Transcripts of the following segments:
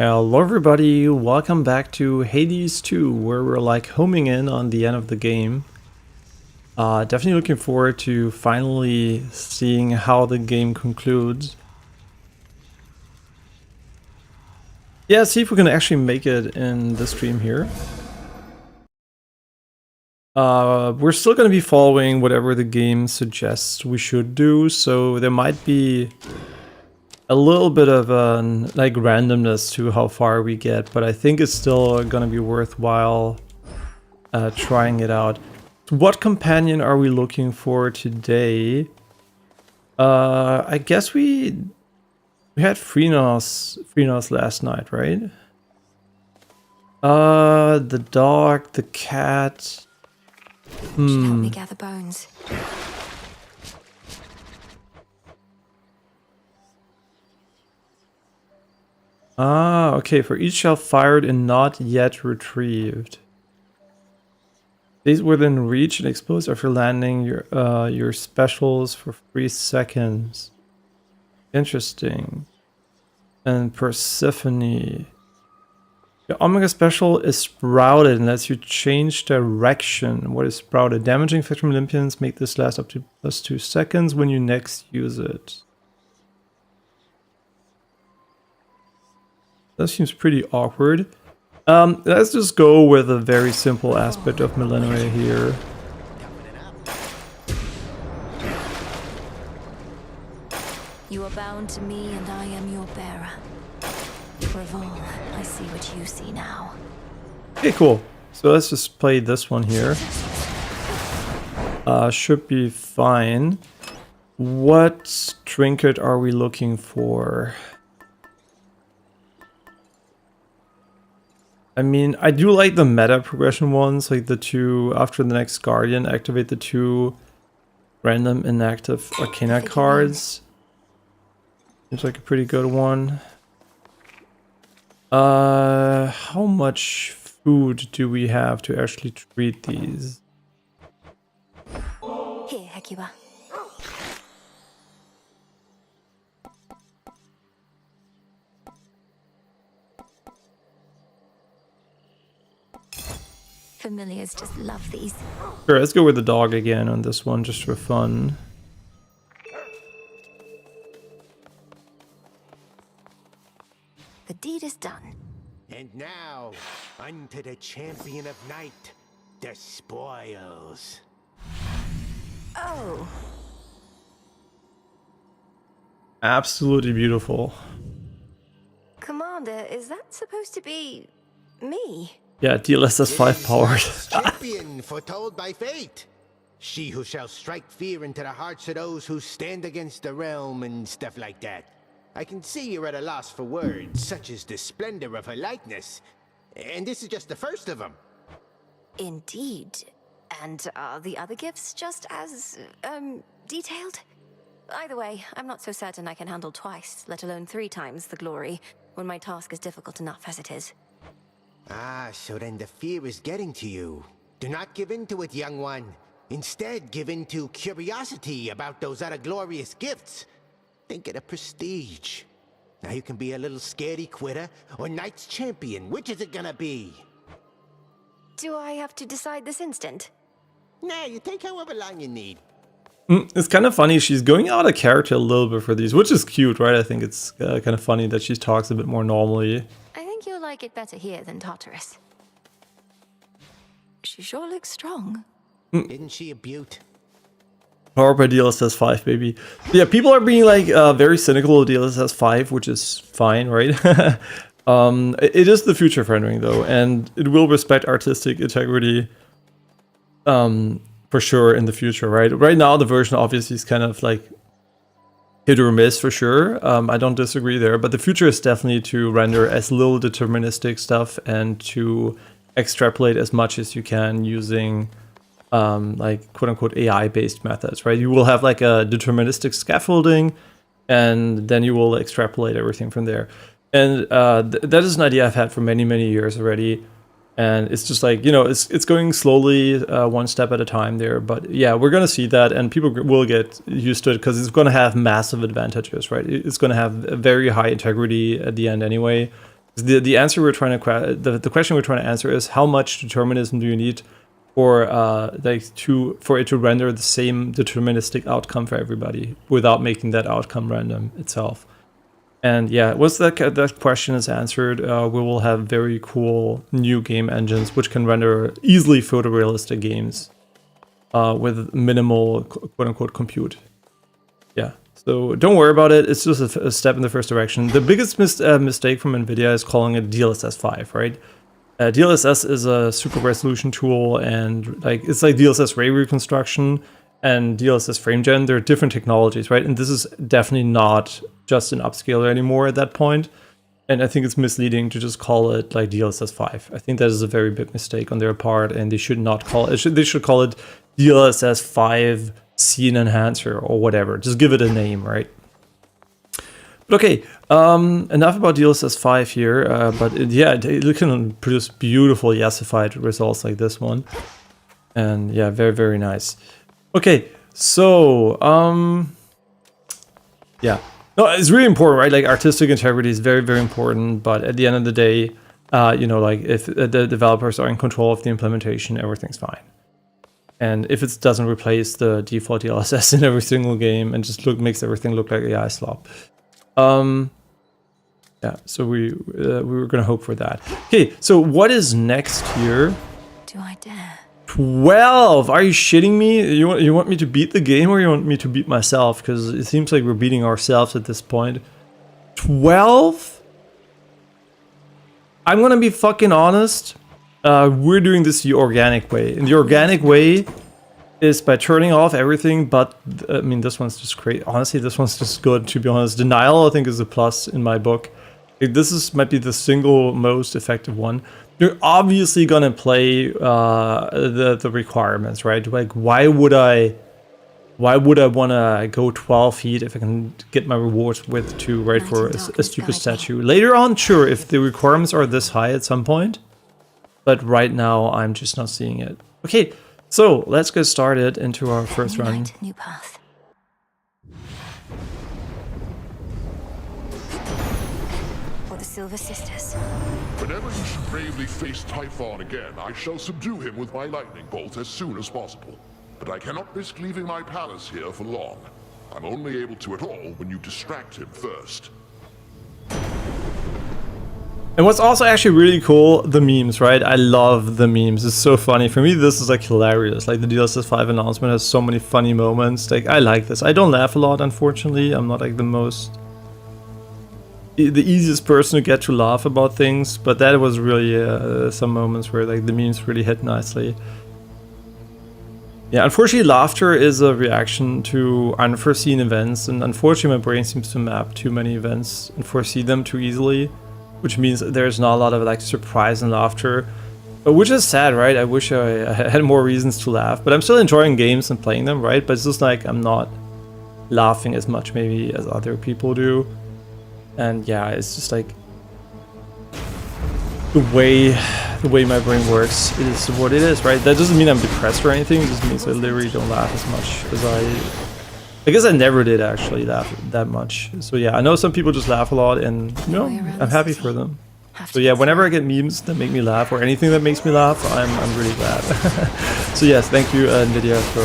Hello everybody, welcome back to Hades 2, where we're like homing in on the end of the game. Definitely looking forward to finally seeing how the game concludes. Yeah, see if we can actually make it in the stream here. We're still going to be following whatever the game suggests we should do, so there might be a little bit of like randomness to how far we get, but I think it's still gonna be worthwhile trying it out. What companion are we looking for today? I guess we had Chronos last night, right? The dog, the cat. Should help me gather bones. Ah, okay, for each shell fired and not yet retrieved. These within reach and exposed after landing your specials for 3 seconds. Interesting. And Persephone. Your Omega special is sprouted and lets you change direction. What is sprouted? Damaging effect from Olympians make this last up to +2 seconds when you next use it. That seems pretty awkward. Let's just go with a very simple aspect of Melinoë here. You are bound to me and I am your bearer. Revol, I see what you see now. Okay, cool. So let's just play this one here. Should be fine. What trinket are we looking for? I mean, I do like the meta progression ones, like the two after the next Guardian, activate the 2 random inactive Arcana cards. Seems like a pretty good one. How much food do we have to actually treat these? Here, Hecuba. Familiars just love these. Sure, let's go with the dog again on this one, just for fun. The deed is done. And now, unto the champion of night, the spoils. Oh, Absolutely beautiful. Commander, is that supposed to be me? Yeah, DLSS 5 powered. Champion foretold by fate. She who shall strike fear into the hearts of those who stand against the realm and stuff like that. I can see you're at a loss for words, such as the splendor of her likeness. And this is just the first of them. Indeed. And are the other gifts just as, detailed? Either way, I'm not so certain I can handle twice, let alone 3 times the glory, when my task is difficult enough as it is. Ah, so then the fear is getting to you. Do not give in to it, young one. Instead, give in to curiosity about those other glorious gifts. Think of the prestige. Now you can be a little scaredy quitter or knight's champion. Which is it gonna be? Do I have to decide this instant? Nah, you take however long you need. It's kind of funny, she's going out of character a little bit for these, which is cute, right? I think it's kind of funny that she talks a bit more normally. I think you'll like it better here than Tartarus. She sure looks strong. Isn't she a beaut? Powered by DLSS 5, baby. Yeah, people are being like very cynical of DLSS 5, which is fine, right? It is the future of rendering though, and it will respect artistic integrity for sure in the future, right? Right now the version obviously is kind of like hit or miss for sure. I don't disagree there, but the future is definitely to render as little deterministic stuff and to extrapolate as much as you can using like quote-unquote AI-based methods, right? You will have like a deterministic scaffolding, and then you will extrapolate everything from there. And that is an idea I've had for many, many years already. And it's just like, you know, it's going slowly, one step at a time there. But yeah, we're going to see that, and people will get used to it because it's going to have massive advantages, right? It's going to have a very high integrity at the end anyway. The answer we're trying to the question we're trying to answer is how much determinism do you need for for it to render the same deterministic outcome for everybody without making that outcome random itself. And yeah, once that question is answered, we will have very cool new game engines which can render easily photorealistic games with minimal quote-unquote compute. Yeah, so don't worry about it. It's just a step in the first direction. The biggest mistake from NVIDIA is calling it DLSS 5, right? DLSS is a super resolution tool, and it's like DLSS ray reconstruction and DLSS frame gen. They're different technologies, right? And this is definitely not just an upscaler anymore at that point. And I think it's misleading to just call it like DLSS 5. I think that is a very big mistake on their part, and they should not call it. They should call it DLSS 5 Scene Enhancer or whatever. Just give it a name, right? But okay, enough about DLSS 5 here. But it can produce beautiful yassified results like this one. And yeah, very, very nice. Okay, so, yeah. No, it's really important, right? Like, artistic integrity is very, very important, but at the end of the day, you know, like, if the developers are in control of the implementation, everything's fine. And if it doesn't replace the default DLSS in every single game and just makes everything look like AI slop. Yeah, so we were gonna hope for that. Okay, so what is next here? Do I dare? 12! Are you shitting me? You want me to beat the game or you want me to beat myself? Because it seems like we're beating ourselves at this point. 12? I'm gonna be fucking honest. We're doing this the organic way. And the organic way is by turning off everything, but I mean, this one's just great. Honestly, this one's just good, to be honest. Denial, I think, is a plus in my book. This might be the single most effective one. You're obviously gonna play the requirements, right? Like, why would I wanna go 12 feet if I can get my rewards with 2, right, for a stupid statue? Later on, sure, if the requirements are this high at some point, but right now I'm just not seeing it. Okay, so let's get started into our first run. New path. For the Silver Sisters. Whenever you should bravely face Typhon again, I shall subdue him with my lightning bolt as soon as possible. But I cannot risk leaving my palace here for long. I'm only able to at all when you distract him first. And what's also actually really cool, the memes, right? I love the memes. It's so funny. For me, this is like hilarious. Like, the DLSS 5 announcement has so many funny moments. Like, I like this. I don't laugh a lot, unfortunately. I'm not like the easiest person to get to laugh about things, but that was really some moments where like the memes really hit nicely. Yeah, unfortunately, laughter is a reaction to unforeseen events, and unfortunately my brain seems to map too many events and foresee them too easily, which means there's not a lot of like surprise and laughter, which is sad, right? I wish I had more reasons to laugh, but I'm still enjoying games and playing them, right? But it's just like I'm not laughing as much maybe as other people do. And yeah, it's just like the way my brain works is what it is, right? That doesn't mean I'm depressed or anything. It just means I literally don't laugh as much as I guess I never did actually laugh that much. So yeah, I know some people just laugh a lot, and you know, I'm happy for them. So yeah, whenever I get memes that make me laugh or anything that makes me laugh, I'm really glad. So yes, thank you NVIDIA for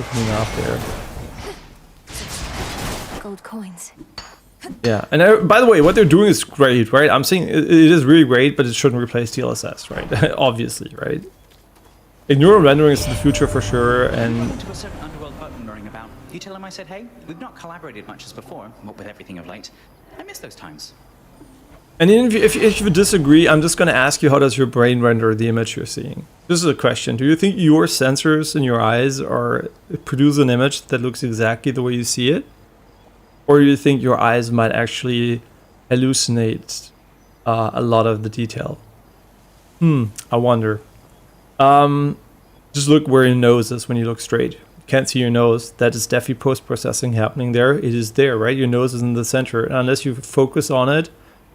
putting me off there. Gold coins. Yeah, and by the way, what they're doing is great, right? I'm saying it is really great, but it shouldn't replace DLSS, right? Obviously, right? Neural rendering is the future for sure, and to a certain Underworld button knowing about. You tell him I said hey? We've not collaborated much as before, what with everything of late. I miss those times. And if you disagree, I'm just going to ask you, how does your brain render the image you're seeing? This is a question. Do you think your sensors in your eyes produce an image that looks exactly the way you see it? Or do you think your eyes might actually hallucinate a lot of the detail? I wonder. Just look where your nose is when you look straight. You can't see your nose. That is definitely post-processing happening there. It is there, right? Your nose is in the center. And unless you focus on it,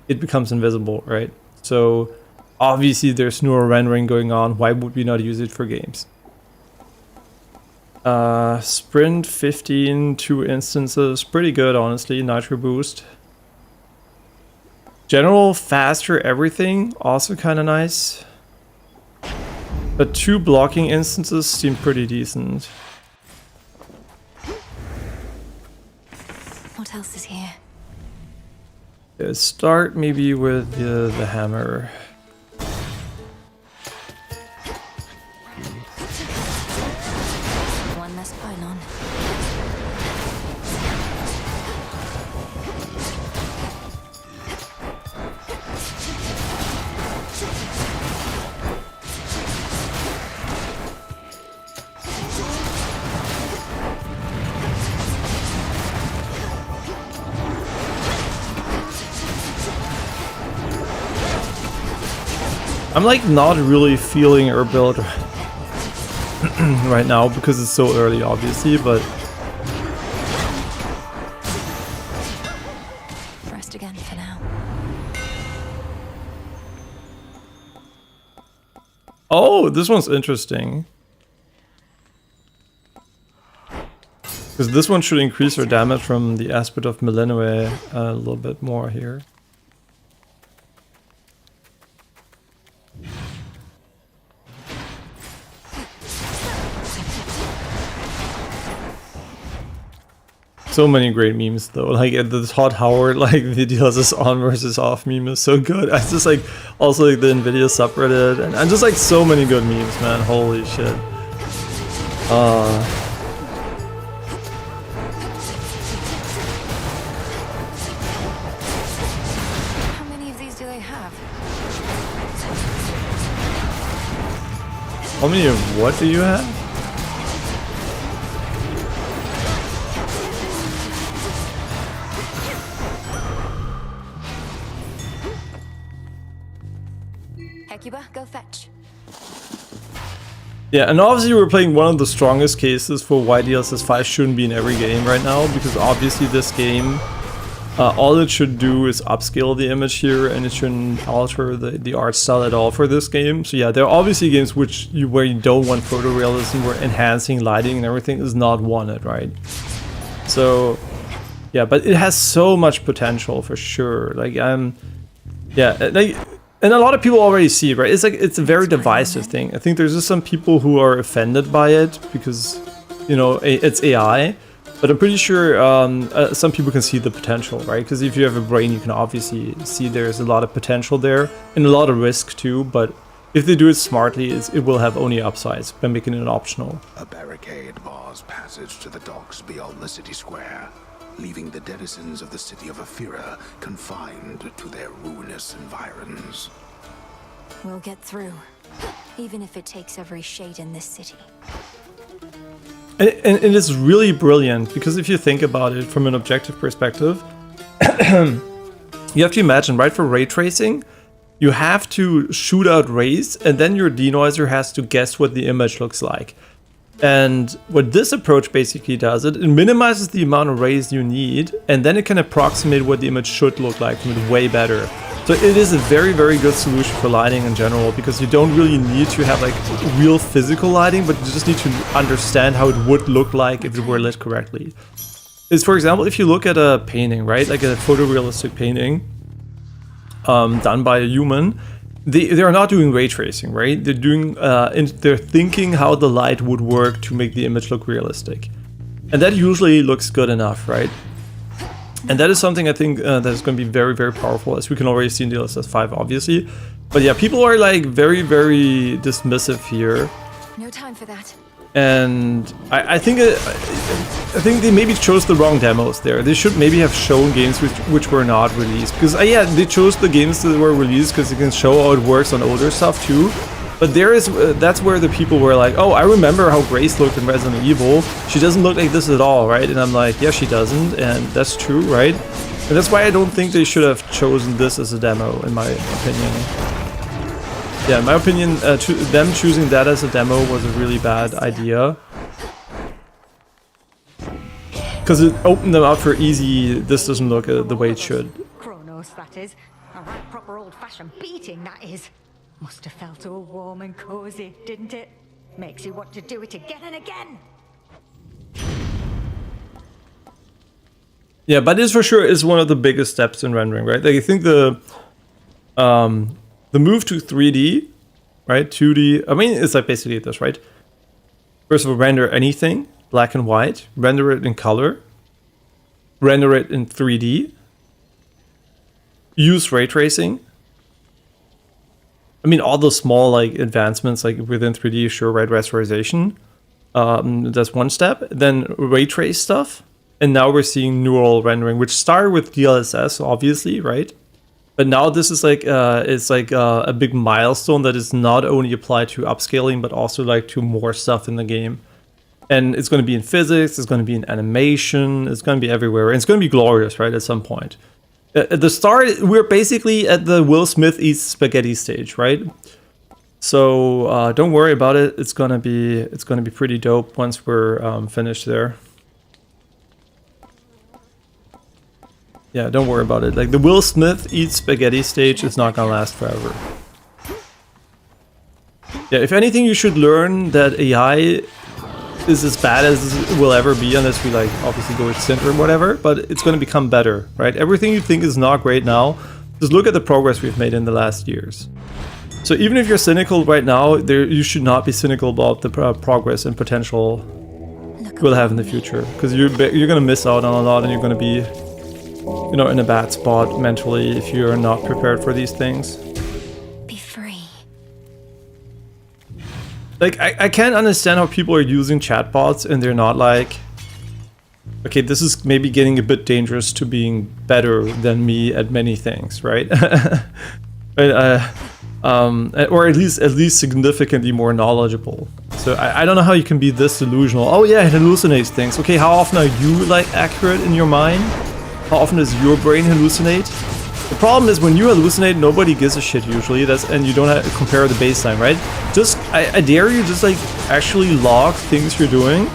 it becomes invisible, right? So obviously there's neural rendering going on. Why would we not use it for games? Sprint 15, 2 instances, pretty good honestly. Nitro boost. General, faster everything, also kind of nice. But 2 blocking instances seem pretty decent. What else is here? Start maybe with the hammer. One less pylon. I'm like not really feeling her build right now because it's so early, obviously, but Rest again for now. oh, this one's interesting. Because this one should increase our damage from the aspect of Melinoë a little bit more here. So many great memes though, like the Todd Howard like videos is on versus off meme is so good. I just like also like the Nvidia subreddit and just like so many good memes, man. Holy shit. How many of these do they have? How many of what do you have? Hecuba, go fetch. Yeah, and obviously we're playing one of the strongest cases for why DLSS 5 shouldn't be in every game right now, because obviously this game, all it should do is upscale the image here, and it shouldn't alter the art style at all for this game. So yeah, there are obviously games where you don't want photorealism, where enhancing lighting and everything is not wanted, right? So yeah, but it has so much potential for sure. Like yeah, like. And a lot of people already see it, right? It's like, it's a very divisive thing. I think there's just some people who are offended by it because, you know, it's AI. But I'm pretty sure some people can see the potential, right? Because if you have a brain, you can obviously see there's a lot of potential there and a lot of risk too. But if they do it smartly, it will have only upsides by making it optional. A barricade bars passage to the docks beyond the city square, leaving the denizens of the city of Aphira confined to their ruinous environs. We'll get through, even if it takes every shade in this city. And it is really brilliant, because if you think about it from an objective perspective, you have to imagine, right, for ray tracing, you have to shoot out rays, and then your denoiser has to guess what the image looks like. And what this approach basically does, it minimizes the amount of rays you need, and then it can approximate what the image should look like way better. So it is a very, very good solution for lighting in general, because you don't really need to have like real physical lighting, but you just need to understand how it would look like if it were lit correctly. Is, for example, if you look at a painting, right, like a photorealistic painting done by a human, they are not doing ray tracing, right? They're doing they're thinking how the light would work to make the image look realistic, and that usually looks good enough, right? And that is something I think that is going to be very, very powerful, as we can already see in DLSS 5, obviously. But yeah, people are like very, very dismissive here. No time for that. And I think they maybe chose the wrong demos there. They should maybe have shown games which were not released. Because yeah, they chose the games that were released because they can show how it works on older stuff too. But that's where the people were like, oh, I remember how Grace looked in Resident Evil. She doesn't look like this at all, right? And I'm like, yeah, she doesn't, and that's true, right? And that's why I don't think they should have chosen this as a demo, in my opinion. Yeah, in my opinion, them choosing that as a demo was a really bad idea. Because it opened them up for easy, this doesn't look the way it should. Chronos, that is. A right proper old-fashioned beating, that is. Must have felt all warm and cozy, didn't it? Makes you want to do it again and again. Yeah, but this for sure is one of the biggest steps in rendering, right? Like, I think the The move to 3D, right? 2D. I mean, it's like basically this, right? First of all, render anything black and white, render it in color, render it in 3D, use ray tracing. I mean, all the small like advancements like within 3D, sure, right? Rasterization. That's one step. Then ray trace stuff, and now we're seeing neural rendering, which started with DLSS, obviously, right? But now this is like it's like a big milestone that is not only applied to upscaling, but also like to more stuff in the game. And it's going to be in physics, it's going to be in animation, it's going to be everywhere, and it's going to be glorious, right? At some point. At the start, we're basically at the Will Smith eats spaghetti stage, right? So don't worry about it. It's gonna be pretty dope once we're finished there. Yeah, don't worry about it. Like the Will Smith eats spaghetti stage is not gonna last forever. Yeah, if anything, you should learn that AI is as bad as it will ever be unless we like obviously go extinct or whatever, but it's gonna become better, right? Everything you think is not great now, just look at the progress we've made in the last years. So even if you're cynical right now, you should not be cynical about the progress and potential we'll have in the future, because you're gonna miss out on a lot, and you're gonna be, you know, in a bad spot mentally if you're not prepared for these things. Be free. Like, I can't understand how people are using chatbots and they're not like, okay, this is maybe getting a bit dangerous to being better than me at many things, right? Or at least significantly more knowledgeable. So I don't know how you can be this delusional. Oh yeah, it hallucinates things. Okay, how often are you like accurate in your mind? How often does your brain hallucinate? The problem is when you hallucinate, nobody gives a shit usually. And you don't have to compare the baseline, right? Just I dare you, just like actually log things you're doing,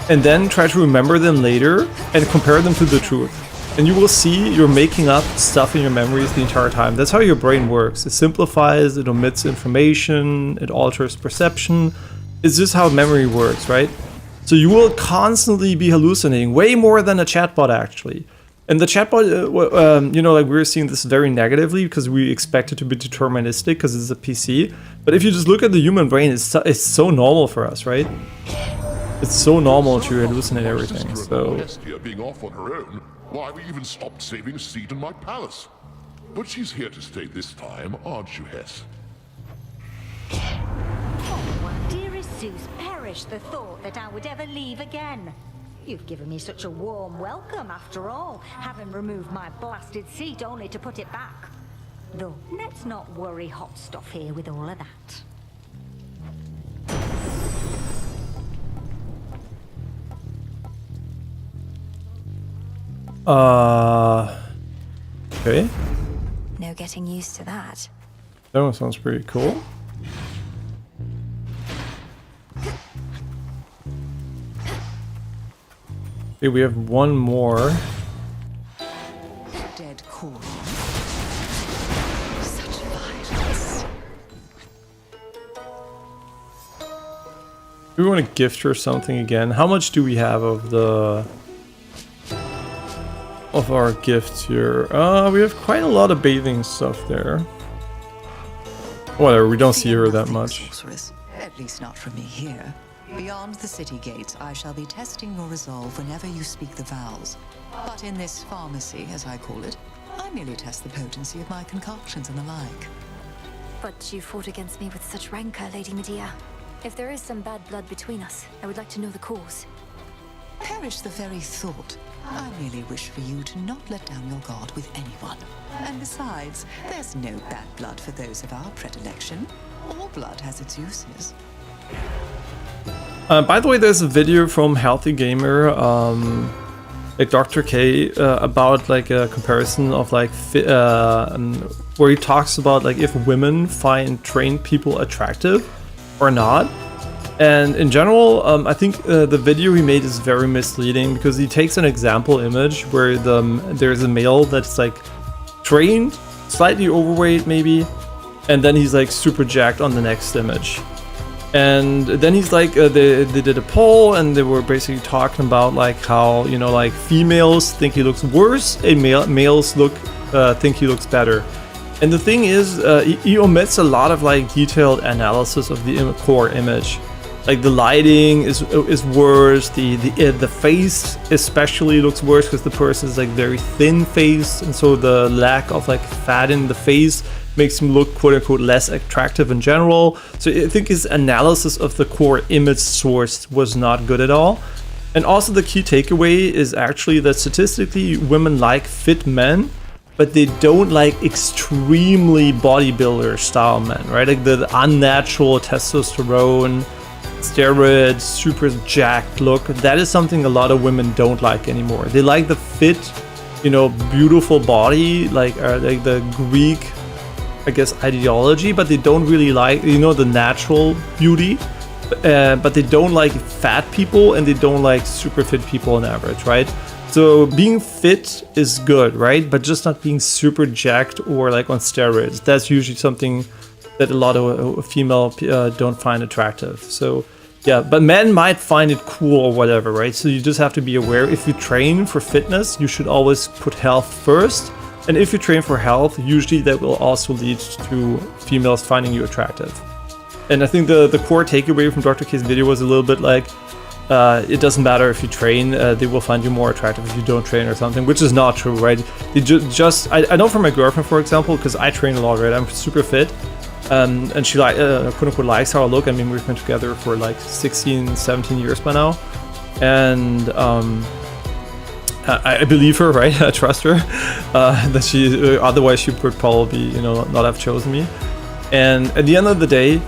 and then try to remember them later and compare them to the truth. And you will see you're making up stuff in your memories the entire time. That's how your brain works. It simplifies, it omits information, it alters perception. It's just how memory works, right? So you will constantly be hallucinating, way more than a chatbot actually. And the chatbot, you know, like we're seeing this very negatively because we expect it to be deterministic because it's a PC. But if you just look at the human brain, it's so normal for us, right? It's so normal to hallucinate everything. So Hestia being off on her own, why we even stopped saving a seat in my palace. But she's here to stay this time, aren't you, Hess? Oh, dearest Zeus, perish the thought that I would ever leave again. You've given me such a warm welcome after all, having removed my blasted seat only to put it back. Though, let's not worry hot stuff here with all of that. Okay. No getting used to that. That one sounds pretty cool. Okay, we have one more. Dead cool. Such violence. We want to gift her something again. How much do we have of our gifts here? We have quite a lot of bathing stuff there. Whatever, we don't see her that much. Sorceress. At least not from me here. Beyond the city gates, I shall be testing your resolve whenever you speak the vows. But in this pharmacy, as I call it, I merely test the potency of my concoctions and the like. But you fought against me with such rancor, Lady Medea. If there is some bad blood between us, I would like to know the cause. Perish the very thought. I merely wish for you to not let down your guard with anyone. And besides, there's no bad blood for those of our predilection. All blood has its uses. By the way, there's a video from Healthy Gamer, like Dr. K, about like a comparison of like where he talks about like if women find trained people attractive or not. And in general, I think the video he made is very misleading because he takes an example image where there's a male that's like trained, slightly overweight maybe, and then he's like super jacked on the next image. And then he's like, they did a poll and they were basically talking about like how, you know, like females think he looks worse and males think he looks better. And the thing is, he omits a lot of like detailed analysis of the core image. Like the lighting is worse. The face especially looks worse because the person is like very thin face, and so the lack of like fat in the face makes him look quote unquote less attractive in general. So I think his analysis of the core image source was not good at all. And also the key takeaway is actually that statistically women like fit men, but they don't like extremely bodybuilder style men, right? Like the unnatural testosterone, steroids, super jacked look. That is something a lot of women don't like anymore. They like the fit, you know, beautiful body, like the Greek, I guess, ideology, but they don't really like, you know, the natural beauty. But they don't like fat people, and they don't like super fit people on average, right? So being fit is good, right? But just not being super jacked or like on steroids. That's usually something that a lot of female don't find attractive. So yeah, but men might find it cool or whatever, right? So you just have to be aware. If you train for fitness, you should always put health first. And if you train for health, usually that will also lead to females finding you attractive. And I think the core takeaway from Dr. K's video was a little bit like, it doesn't matter if you train, they will find you more attractive if you don't train or something, which is not true, right? They I know from my girlfriend, for example, because I train a lot, right? I'm super fit. And she quote unquote likes how I look. I mean, we've been together for like 16, 17 years by now. And I believe her, right? I trust her. That she, otherwise she would probably, you know, not have chosen me. And at the end of the day,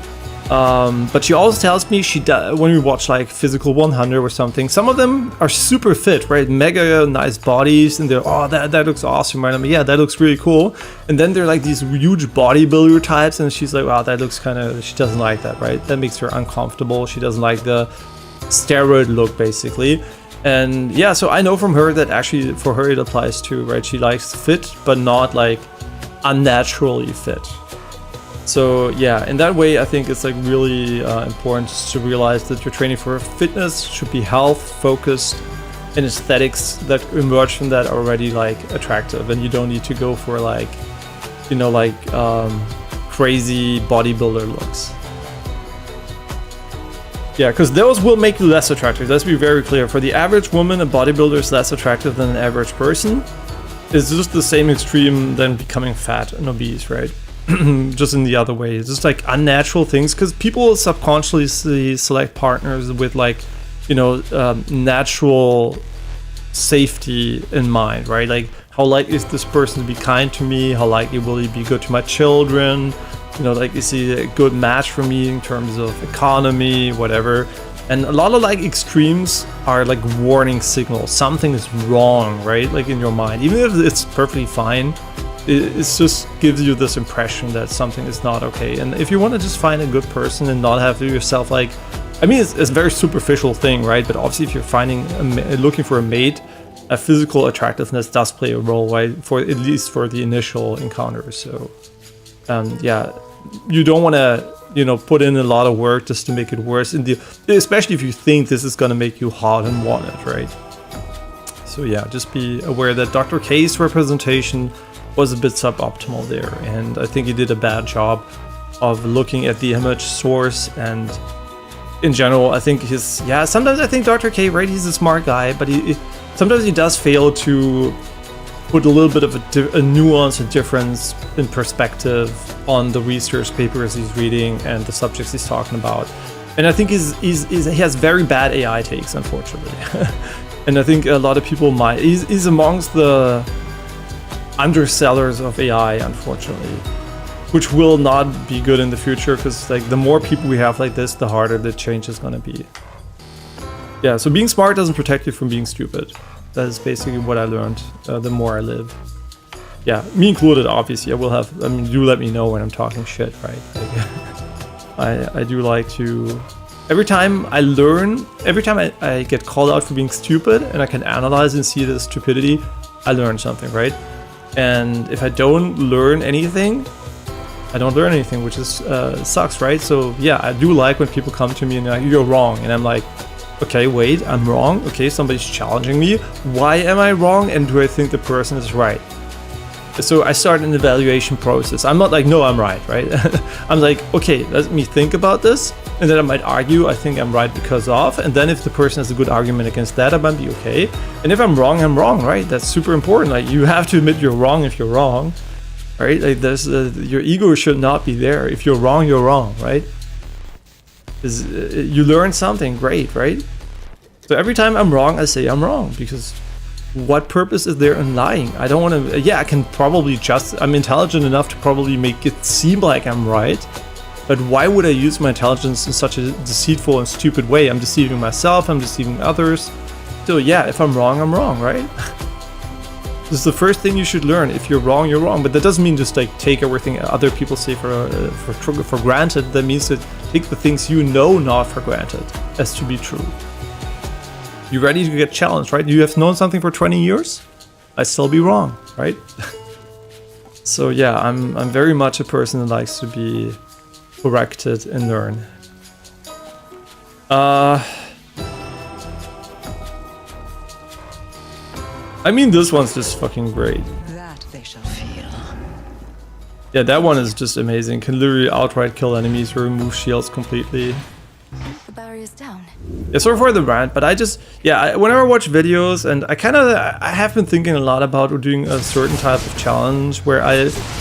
but she always tells me when we watch like Physical 100 or something, some of them are super fit, right? Mega nice bodies, and they're, oh, that looks awesome, right? I mean, yeah, that looks really cool. And then they're like these huge bodybuilder types, and she's like, wow, that looks kind of, she doesn't like that, right? That makes her uncomfortable. She doesn't like the steroid look, basically. And yeah, so I know from her that actually for her it applies too, right? She likes fit, but not like unnaturally fit. So yeah, in that way, I think it's like really important to realize that your training for fitness should be health focused, and aesthetics that emerge from that are already like attractive, and you don't need to go for like, you know, like crazy bodybuilder looks. Yeah, because those will make you less attractive. Let's be very clear. For the average woman, a bodybuilder is less attractive than an average person. It's just the same extreme than becoming fat and obese, right? Just in the other way. It's just like unnatural things, because people subconsciously select partners with like, you know, natural safety in mind, right? Like, how likely is this person to be kind to me? How likely will he be good to my children? You know, like, is he a good match for me in terms of economy, whatever? And a lot of like extremes are like warning signals. Something is wrong, right? Like in your mind, even if it's perfectly fine, it just gives you this impression that something is not okay. And if you want to just find a good person and not have yourself like, I mean, it's a very superficial thing, right? But obviously, if you're looking for a mate, a physical attractiveness does play a role, right? For at least for the initial encounters. So, yeah, you don't want to, you know, put in a lot of work just to make it worse. Especially if you think this is going to make you hot and wanted, right? So yeah, just be aware that Dr. K's representation was a bit suboptimal there, and I think he did a bad job of looking at the image source. And in general, I think sometimes I think Dr. K, right, he's a smart guy, but sometimes he does fail to put a little bit of a nuance, a difference in perspective on the research papers he's reading and the subjects he's talking about. And I think he has very bad AI takes, unfortunately. And I think a lot of people he's amongst the undersellers of AI, unfortunately, which will not be good in the future, because like the more people we have like this, the harder the change is going to be. Yeah, so being smart doesn't protect you from being stupid. That is basically what I learned the more I live. Yeah, me included, obviously. I mean, you let me know when I'm talking shit, right? Like, I do like to, every time I get called out for being stupid and I can analyze and see the stupidity, I learn something, right? And if I don't learn anything, I don't learn anything, which is sucks, right? So yeah, I do like when people come to me and they're like, you're wrong. And I'm like, okay, wait, I'm wrong. Okay, somebody's challenging me. Why am I wrong? And do I think the person is right? So I start an evaluation process. I'm not like, no, I'm right, right? I'm like, okay, let me think about this. And then I might argue, I think I'm right because of. And then if the person has a good argument against that, I might be okay. And if I'm wrong, right? That's super important. Like, you have to admit you're wrong if you're wrong, right? Like, there's your ego should not be there. If you're wrong, right? You learn something great, right? So every time I'm wrong, I say I'm wrong, because what purpose is there in lying? I don't want to. Yeah, I can probably I'm intelligent enough to probably make it seem like I'm right. But why would I use my intelligence in such a deceitful and stupid way? I'm deceiving myself, I'm deceiving others. So yeah, if I'm wrong, right? This is the first thing you should learn. If you're wrong, you're wrong. But that doesn't mean just like take everything other people say for granted. That means that take the things you know not for granted as to be true. You ready to get challenged, right? You have known something for 20 years? I still be wrong, right? So yeah, I'm very much a person that likes to be corrected and learn. I mean, this one's just fucking great. That they shall feel. Yeah, that one is just amazing. Can literally outright kill enemies or remove shields completely. The barrier's down. Yeah, sorry for the rant, but whenever I watch videos, and I have been thinking a lot about doing a certain type of challenge where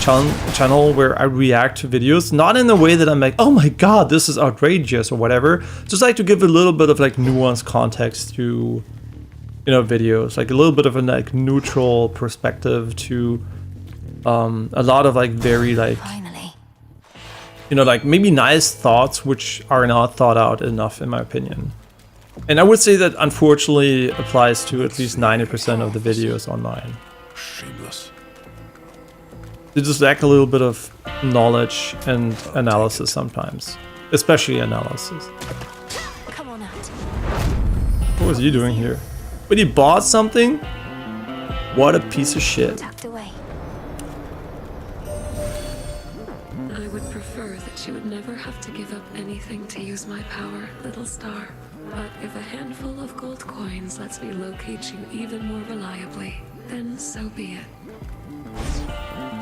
channel where I react to videos, not in a way that I'm like, oh my god, this is outrageous or whatever. Just like to give a little bit of like nuanced context to, you know, videos, like a little bit of a like neutral perspective to a lot of like very like, Finally. you know, like maybe nice thoughts which are not thought out enough in my opinion. And I would say that unfortunately applies to at least 90% of the videos online. Shameless. They just lack a little bit of knowledge and analysis sometimes, especially analysis. Come on out. What was he doing here? But he bought something? What a piece of shit. Tucked away. I would prefer that she would never have to give up anything to use my power, little star. But if a handful of gold coins lets me locate you even more reliably, then so be it.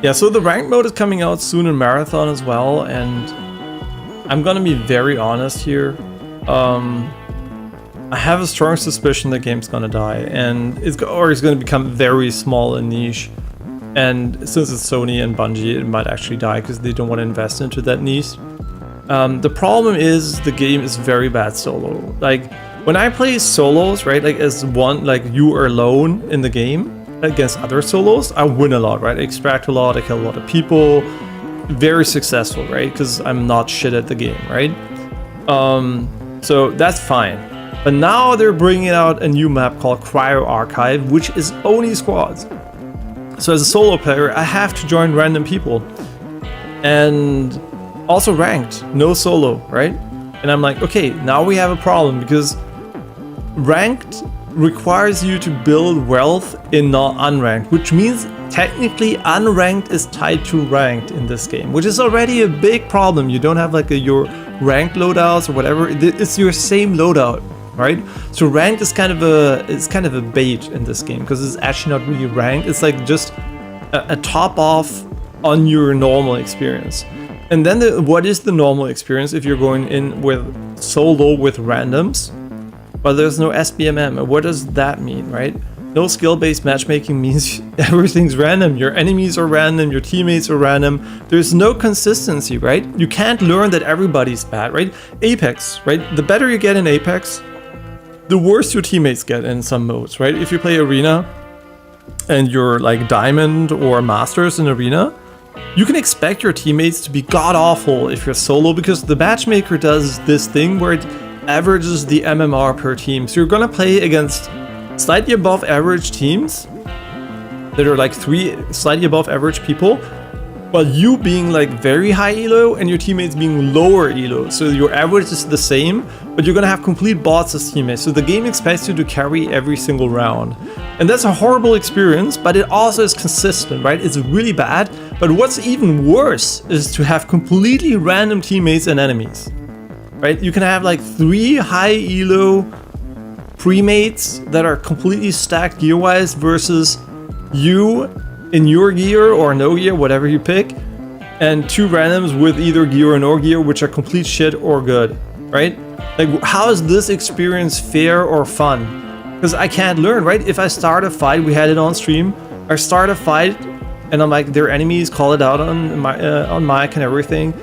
Yeah, so the ranked mode is coming out soon in Marathon as well, and I'm gonna be very honest here. I have a strong suspicion the game's gonna die, and it's gonna become very small and niche. And since it's Sony and Bungie, it might actually die because they don't want to invest into that niche. The problem is the game is very bad solo. Like when I play solos, right, like as one, like you are alone in the game against other solos, I win a lot, right? I extract a lot, I kill a lot of people, very successful, right? Because I'm not shit at the game, right? So that's fine. But now they're bringing out a new map called Cryo Archive, which is only squads. So as a solo player, I have to join random people. And also ranked, no solo, right? And I'm like, okay, now we have a problem because ranked requires you to build wealth in unranked, which means technically unranked is tied to ranked in this game, which is already a big problem. You don't have like your ranked loadouts or whatever. It's your same loadout, right? So ranked is kind of a bait in this game because it's actually not really ranked. It's like just a top off on your normal experience. And then what is the normal experience if you're going in with solo with randoms? But there's no SBMM. What does that mean, right? No skill-based matchmaking means everything's random. Your enemies are random, your teammates are random. There's no consistency, right? You can't learn that everybody's bad, right? Apex, right? The better you get in Apex, the worse your teammates get in some modes, right? If you play Arena and you're like Diamond or Masters in Arena, you can expect your teammates to be god-awful if you're solo because the matchmaker does this thing where it averages the MMR per team. So you're gonna play against slightly above average teams that are like 3 slightly above average people, while you being like very high elo and your teammates being lower elo. So your average is the same, but you're gonna have complete bots as teammates. So the game expects you to carry every single round. And that's a horrible experience, but it also is consistent, right? It's really bad. But what's even worse is to have completely random teammates and enemies, right? You can have like 3 high elo premates that are completely stacked gear-wise versus you in your gear or no gear, whatever you pick, and 2 randoms with either gear or no gear, which are complete shit or good, right? Like, how is this experience fair or fun? Because I can't learn, right? If I start a fight, we had it on stream, I start a fight, and I'm like, their enemies, call it out on mic and everything.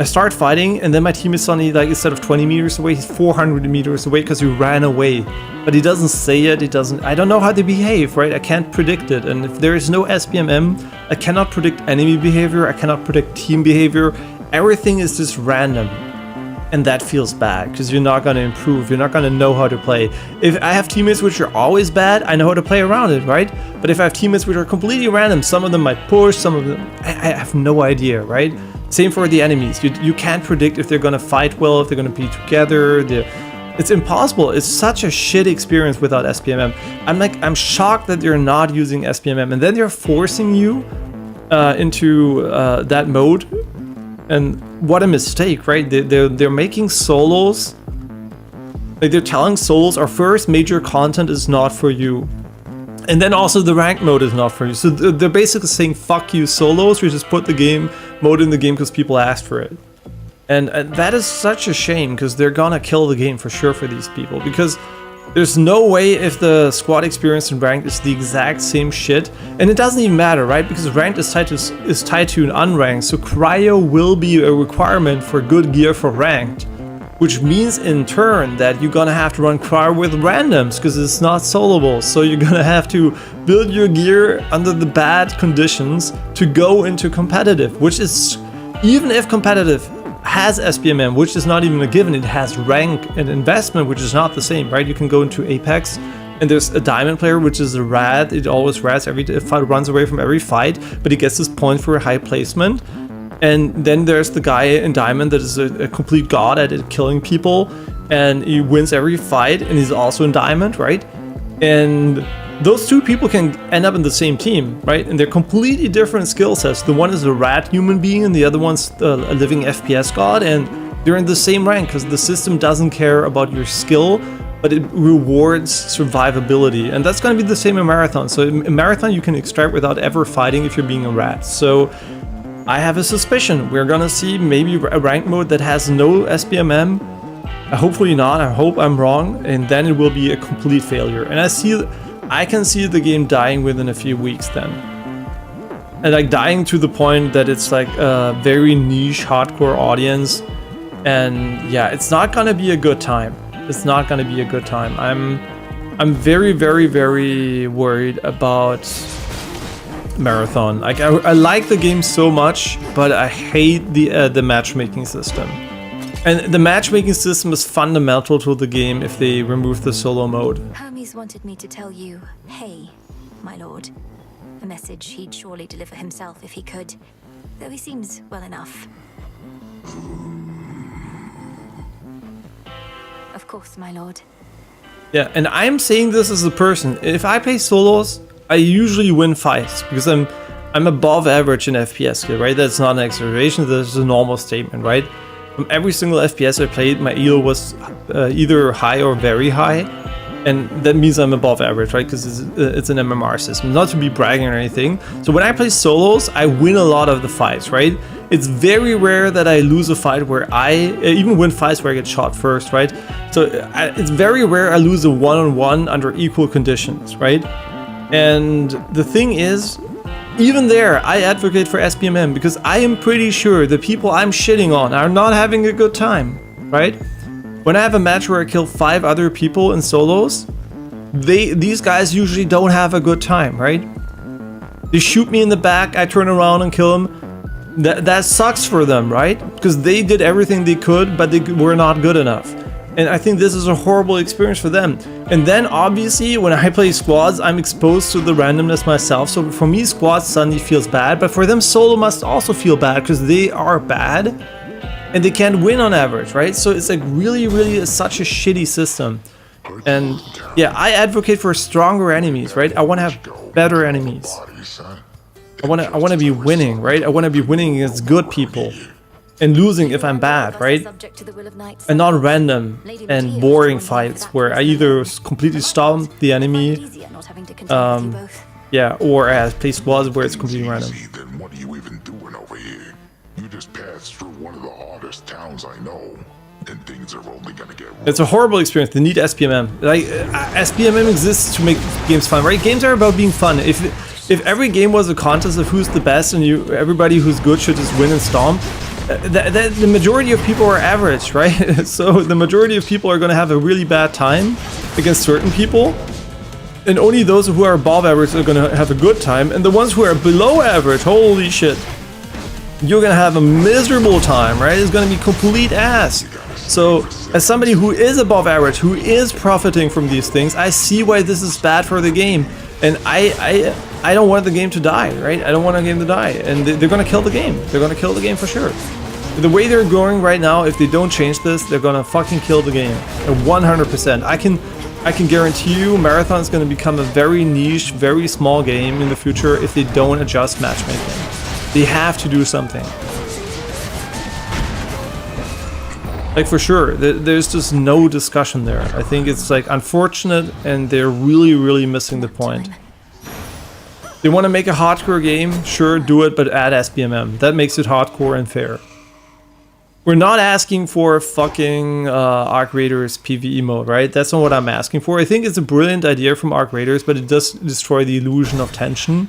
I start fighting, and then my team is suddenly, like, instead of 20 meters away, he's 400 meters away because he ran away. But he doesn't say it, I don't know how they behave, right? I can't predict it. And if there is no SPMM, I cannot predict enemy behavior, I cannot predict team behavior. Everything is just random. And that feels bad, because you're not going to improve, you're not going to know how to play. If I have teammates which are always bad, I know how to play around it, right? But if I have teammates which are completely random, some of them might push, some of them, I have no idea, right? Same for the enemies. You can't predict if they're going to fight well, if they're going to be together. It's impossible. It's such a shit experience without SPMM. I'm shocked that they're not using SPMM, and then they're forcing you into that mode. And what a mistake, right? They're making solos. Like, they're telling solos, our first major content is not for you. And then also the ranked mode is not for you. So they're basically saying, fuck you solos, we just put the game mode in the game because people asked for it. And that is such a shame, because they're gonna kill the game for sure for these people. Because there's no way, if the squad experience in ranked is the exact same shit, and it doesn't even matter, right? Because ranked is tied to an unranked, so cryo will be a requirement for good gear for ranked, which means in turn that you're gonna have to run cryo with randoms because it's not soloable. So you're gonna have to build your gear under the bad conditions to go into competitive, which is, even if competitive has SPMM, which is not even a given, it has rank and investment, which is not the same, right? You can go into Apex, and there's a diamond player, which is a rat. It always rats every fight, runs away from every fight, but he gets his point for a high placement. And then there's the guy in diamond that is a complete god at it, killing people, and he wins every fight, and he's also in diamond, right? And those two people can end up in the same team, right? And they're completely different skill sets. The one is a rat human being, and the other one's a living FPS god, and they're in the same rank because the system doesn't care about your skill, but it rewards survivability. And that's going to be the same in Marathon. So in Marathon, you can extract without ever fighting if you're being a rat. So I have a suspicion we're going to see maybe a rank mode that has no SPMM. Hopefully not. I hope I'm wrong. And then it will be a complete failure. And I can see the game dying within a few weeks then. And like dying to the point that it's like a very niche hardcore audience. And yeah, it's not gonna be a good time. It's not gonna be a good time. I'm very, very, very worried about Marathon. Like, I like the game so much, but I hate the matchmaking system. And the matchmaking system is fundamental to the game if they remove the solo mode. Hermes wanted me to tell you, hey, my lord. A message he'd surely deliver himself if he could, though he seems well enough. Of course, my lord. Yeah, and I'm saying this as a person. If I play solos, I usually win fights because I'm above average in FPS, right? That's not an exaggeration, that's a normal statement, right? From every single FPS I played, my elo was either high or very high, and that means I'm above average, right? Because it's an MMR system, not to be bragging or anything. So when I play solos, I win a lot of the fights, right? It's very rare that I lose a fight where I even win fights where I get shot first, right? So it's very rare I lose a one-on-one under equal conditions, right? And the thing is, even there, I advocate for SPMM because I am pretty sure the people I'm shitting on are not having a good time, right? When I have a match where I kill 5 other people in solos, these guys usually don't have a good time, right? They shoot me in the back, I turn around and kill them. That sucks for them, right? Because they did everything they could, but they were not good enough. And I think this is a horrible experience for them. And then obviously when I play squads, I'm exposed to the randomness myself. So for me, squads suddenly feels bad, but for them, solo must also feel bad because they are bad and they can't win on average, right? So it's like really such a shitty system. And yeah, I advocate for stronger enemies, right? I want to have better enemies. I want to be winning, right? I want to be winning against good people. And losing if I'm bad, right? And not random and boring fights where I either completely stomp the enemy, Yeah, or as play squads where it's completely random. Easy, then what are you even doing over here? You just passed through one of the hardest towns I know, and things are only gonna get worse. It's a horrible experience. They need SPMM. Like SPMM exists to make games fun, right? Games are about being fun. If every game was a contest of who's the best and everybody who's good should just win and stomp, the majority of people are average, right? So the majority of people are going to have a really bad time against certain people, and only those who are above average are going to have a good time, and the ones who are below average, holy shit, you're going to have a miserable time, right? It's going to be complete ass. So as somebody who is above average, who is profiting from these things, I see why this is bad for the game. And I don't want the game to die, right? I don't want the game to die. And they're going to kill the game. They're going to kill the game for sure. The way they're going right now, if they don't change this, they're going to fucking kill the game. 100%. I can guarantee you Marathon is going to become a very niche, very small game in the future if they don't adjust matchmaking. They have to do something. Like for sure, there's just no discussion there. I think it's like unfortunate, and they're really, really missing the point. They want to make a hardcore game, sure, do it, but add SPMM. That makes it hardcore and fair. We're not asking for fucking Arc Raiders PvE mode, right? That's not what I'm asking for. I think it's a brilliant idea from Arc Raiders, but it does destroy the illusion of tension.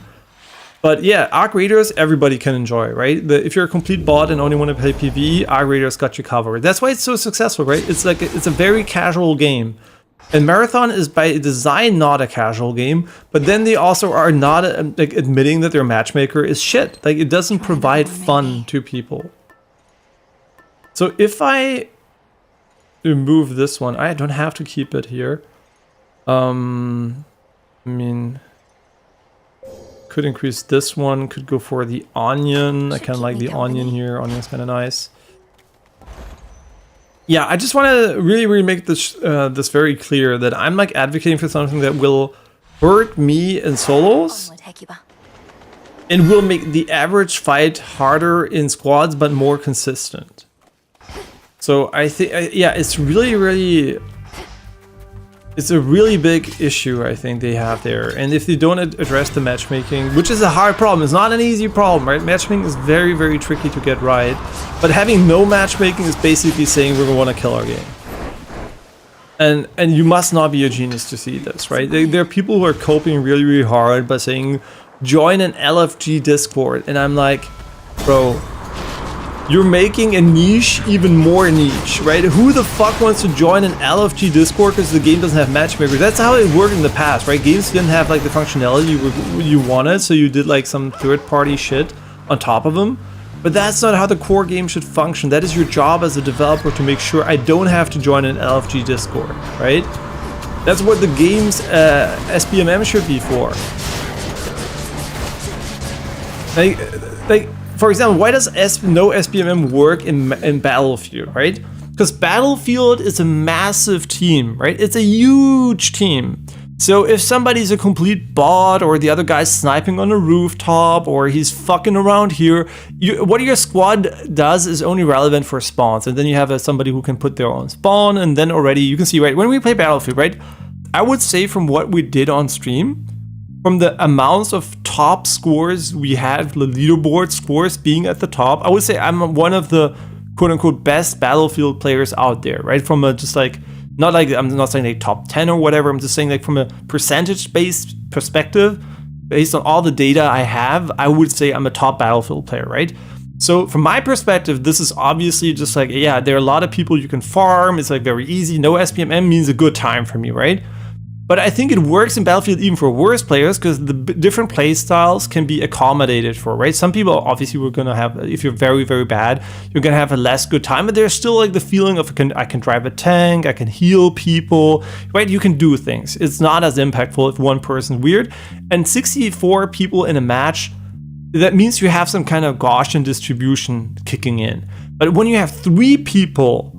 But yeah, Arc Raiders, everybody can enjoy, right? If you're a complete bot and only want to play PvE, Arc Raiders got you covered. That's why it's so successful, right? It's like it's a very casual game. And Marathon is by design not a casual game, but then they also are not like admitting that their matchmaker is shit. Like it doesn't provide fun to people. So if I remove this one, I don't have to keep it here. I mean, could increase this one, could go for the onion. I kind of like the onion here. Onion's kind of nice. Yeah, I just want to really make this this very clear that I'm like advocating for something that will hurt me in solos and will make the average fight harder in squads but more consistent. So I think, yeah, it's really it's a really big issue I think they have there. And if they don't address the matchmaking, which is a hard problem, it's not an easy problem, right? Matchmaking is very tricky to get right. But having no matchmaking is basically saying we're going to kill our game. And you must not be a genius to see this, right? There are people who are coping really hard by saying, join an LFG Discord. And I'm like, bro, you're making a niche even more niche, right? Who the fuck wants to join an LFG Discord because the game doesn't have matchmakers? That's how it worked in the past, right? Games didn't have like the functionality you wanted, so you did like some third-party shit on top of them. But that's not how the core game should function. That is your job as a developer to make sure I don't have to join an LFG Discord, right? That's what the game's SPMM should be for. Like, for example, why does no SPMM work in Battlefield, right? Because Battlefield is a massive team, right? It's a huge team. So if somebody's a complete bot, or the other guy's sniping on a rooftop, or he's fucking around here, what your squad does is only relevant for spawns. And then you have somebody who can put their own spawn, and then already you can see, right, when we play Battlefield, right? I would say from what we did on stream, from the amounts of top scores we had, the leaderboard scores being at the top, I would say I'm one of the quote-unquote best Battlefield players out there, right? From a just like, not like, I'm not saying like top 10 or whatever, I'm just saying like from a percentage-based perspective, based on all the data I have, I would say I'm a top Battlefield player, right? So from my perspective, this is obviously just like, yeah, there are a lot of people you can farm, it's like very easy, no SPMM means a good time for me, right? But I think it works in Battlefield even for worse players because the different play styles can be accommodated for, right? Some people obviously we're gonna have, if you're very bad, you're gonna have a less good time, but there's still like the feeling of I can drive a tank, I can heal people, right? You can do things. It's not as impactful if one person's weird. And 64 people in a match, that means you have some kind of Gaussian distribution kicking in. But when you have 3 people,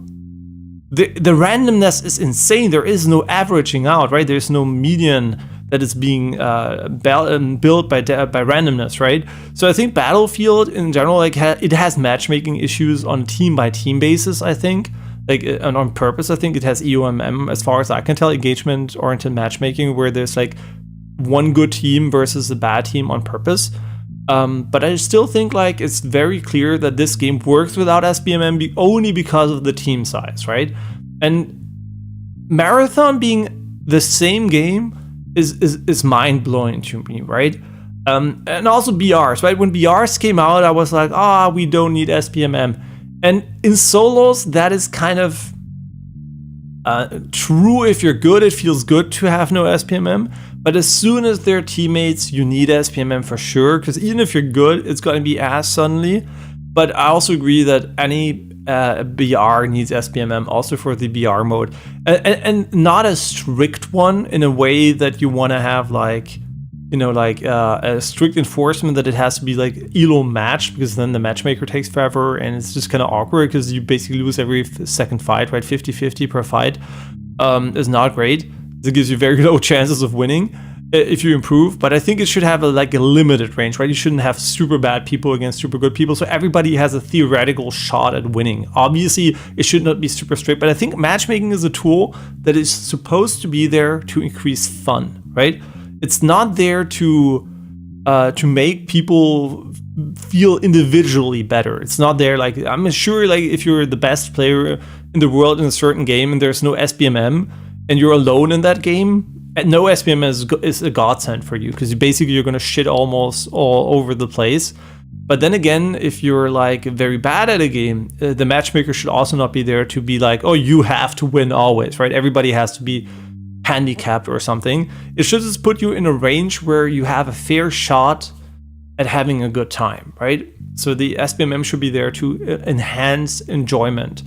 the randomness is insane. There is no averaging out, right? There's no median that is being built by randomness, right? So I think Battlefield in general, like it has matchmaking issues on team-by-team basis, I think. Like, and on purpose, I think it has EOMM, as far as I can tell, engagement-oriented matchmaking, where there's like one good team versus a bad team on purpose. But I still think like it's very clear that this game works without SBMM only because of the team size, right? And Marathon being the same game is mind-blowing to me, right? And also BRs, right? When BRs came out, I was like, we don't need SBMM. And in solos, that is kind of true. If you're good, it feels good to have no SPMM. But as soon as they're teammates, you need SPMM for sure. Because even if you're good, it's going to be ass suddenly. But I also agree that any BR needs SPMM also for the BR mode. And not a strict one in a way that you want to have like, a strict enforcement that it has to be like elo matched, because then the matchmaker takes forever and it's just kind of awkward because you basically lose every second fight, right? 50-50 per fight is not great. It gives you very low chances of winning if you improve, but I think it should have a limited range, right? You shouldn't have super bad people against super good people, so everybody has a theoretical shot at winning. Obviously, it should not be super strict, but I think matchmaking is a tool that is supposed to be there to increase fun, right? It's not there to make people feel individually better. It's not there, I'm sure if you're the best player in the world in a certain game and there's no SBMM and you're alone in that game, no SBMM is a godsend for you, because basically you're going to shit almost all over the place. But then again, if you're very bad at a game, the matchmaker should also not be there to be you have to win always, right? Everybody has to be handicapped or something. It should just put you in a range where you have a fair shot at having a good time, right? So the SBMM should be there to enhance enjoyment.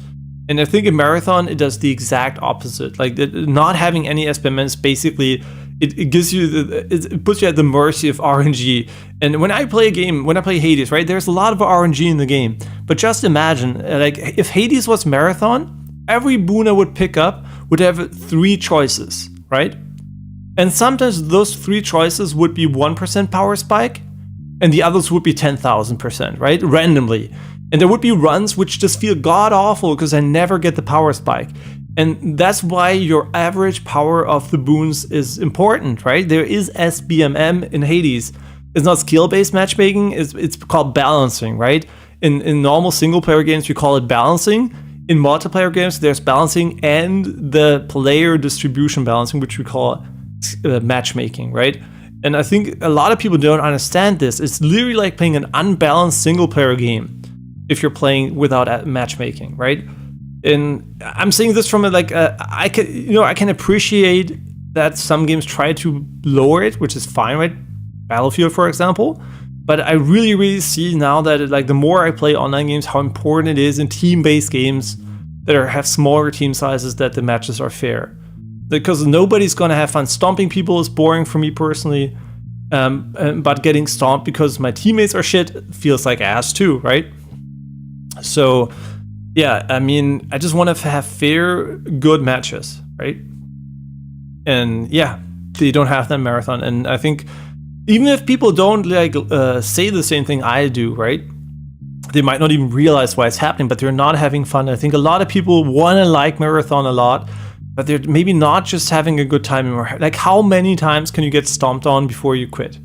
And I think in Marathon, it does the exact opposite. Not having any SBMM is basically, it gives you, it puts you at the mercy of RNG. And when I play Hades, right, there's a lot of RNG in the game. But just imagine, if Hades was Marathon, every boon I would pick up would have 3 choices, right? And sometimes those 3 choices would be 1% power spike, and the others would be 10,000%, right? Randomly. And there would be runs which just feel god-awful because I never get the power spike. And that's why your average power of the boons is important, right? There is SBMM in Hades. It's not skill-based matchmaking, it's called balancing, right? In normal single-player games, we call it balancing. In multiplayer games, there's balancing and the player distribution balancing, which we call matchmaking, right? And I think a lot of people don't understand this. It's literally like playing an unbalanced single-player game if you're playing without matchmaking, right? And I'm saying this from I can appreciate that some games try to lower it, which is fine, right? Battlefield, for example. But I really, really see now that the more I play online games, how important it is in team-based games that have smaller team sizes that the matches are fair. Because nobody's gonna have fun. Stomping people is boring for me personally, but getting stomped because my teammates are shit feels like ass too, right? So, yeah, I mean, I just want to have fair, good matches, right? And yeah, they don't have that in Marathon, and I think even if people don't say the same thing I do, right? They might not even realize why it's happening, but they're not having fun. I think a lot of people want to like Marathon a lot, but they're maybe not just having a good time. How many times can you get stomped on before you quit?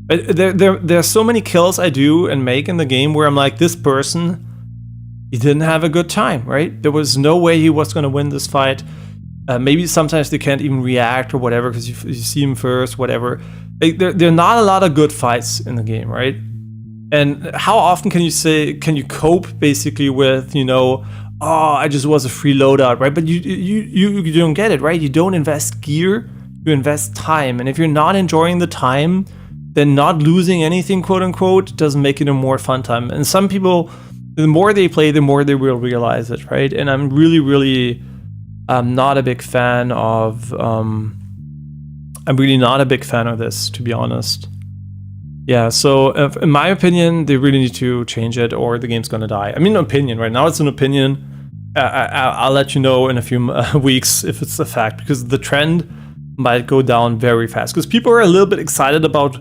There are so many kills I do and make in the game where I'm like, this person, he didn't have a good time, right? There was no way he was going to win this fight. Maybe sometimes they can't even react or whatever because you see him first, whatever. There are not a lot of good fights in the game, right? And how often can you cope basically with, I just was a free loadout, right? But you don't get it, right? You don't invest gear, you invest time. And if you're not enjoying the time, then not losing anything, quote unquote, doesn't make it a more fun time. And some people, the more they play, the more they will realize it, right? And I'm really, really not a big fan of I'm really not a big fan of this, to be honest. Yeah, so in my opinion, they really need to change it or the game's gonna die. I mean, opinion, right now it's an opinion. I'll let you know in a few weeks if it's a fact, because the trend might go down very fast. Because people are a little bit excited about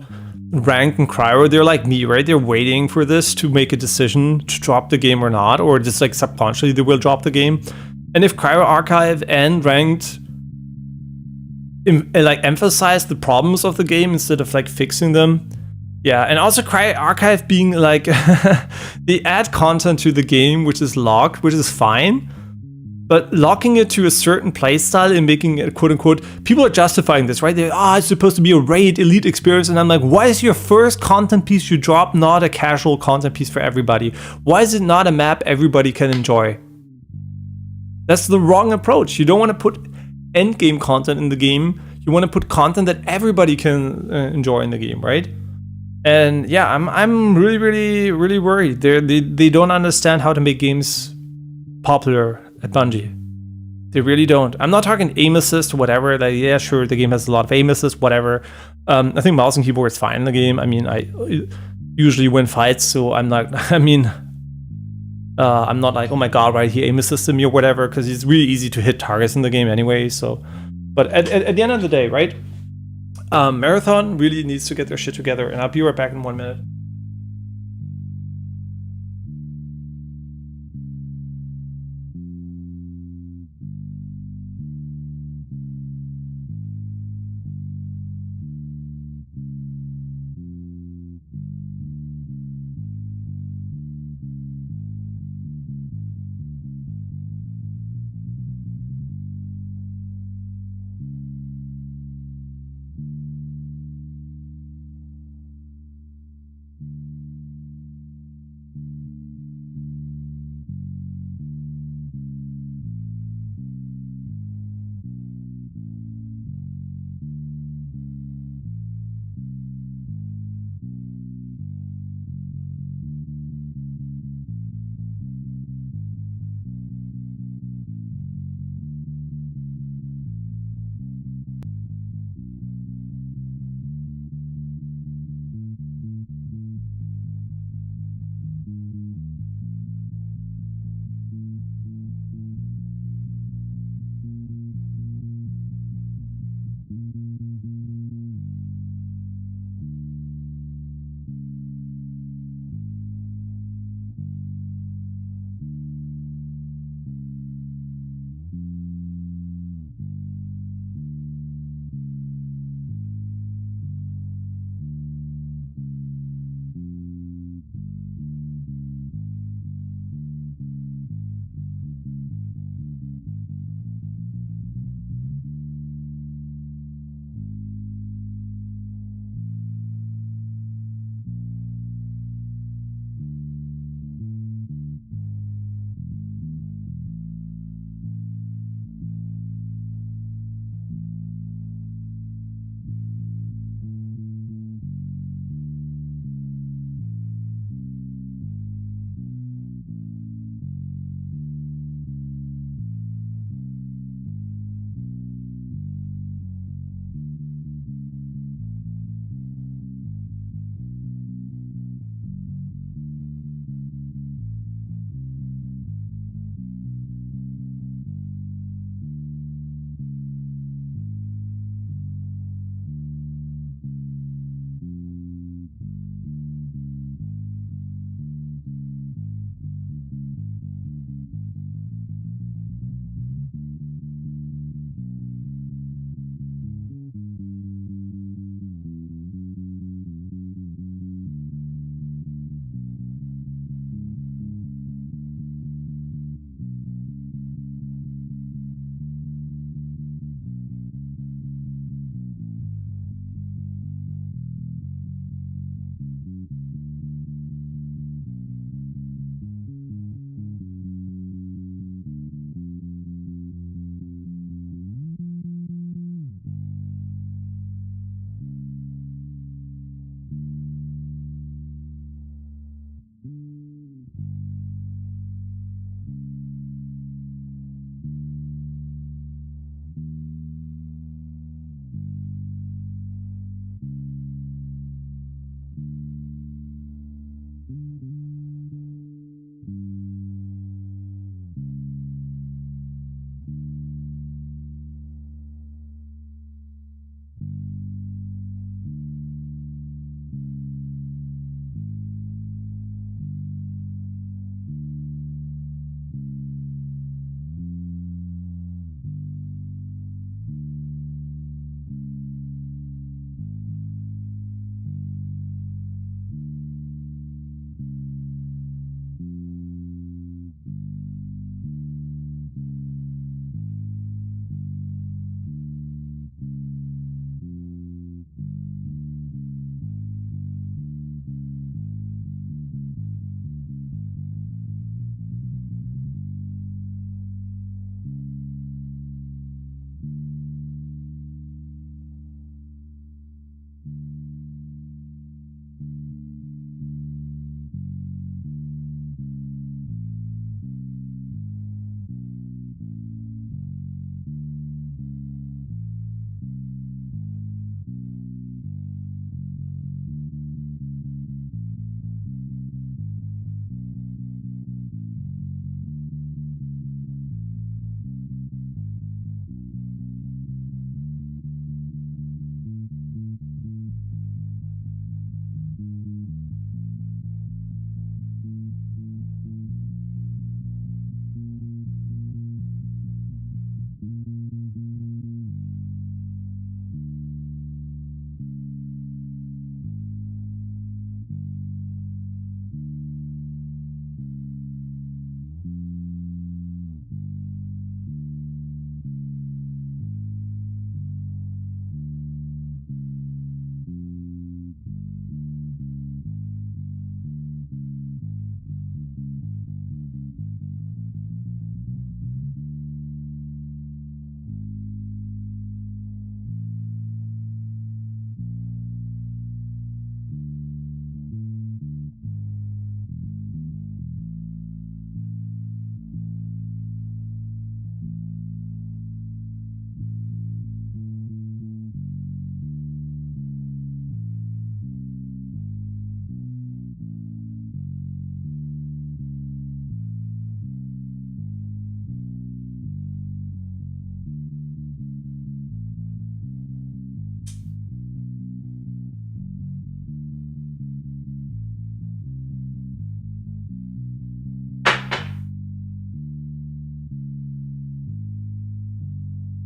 Rank and Cryo. They're like me, right? They're waiting for this to make a decision to drop the game or not, or just subconsciously they will drop the game. And if Cryo Archive and Ranked like emphasize the problems of the game instead of like fixing them. Yeah, and also Cry Archive being like they add content to the game which is locked, which is fine. But locking it to a certain playstyle and making it quote unquote, people are justifying this, right? It's supposed to be a raid elite experience. And I'm like, why is your first content piece you drop not a casual content piece for everybody? Why is it not a map everybody can enjoy? That's the wrong approach. You don't want to put endgame content in the game. You want to put content that everybody can enjoy in the game, right? And yeah, I'm really worried. They don't understand how to make games popular at Bungie. They really don't. I'm not talking aim assist, whatever. Like, yeah, sure, the game has a lot of aim assist, whatever. I think mouse and keyboard is fine in the game. I mean, I usually win fights, so I'm not. I'm not like, oh my god, right, he aim assisted me or whatever, because it's really easy to hit targets in the game anyway. So, but at the end of the day, right? Marathon really needs to get their shit together, and I'll be right back in 1 minute.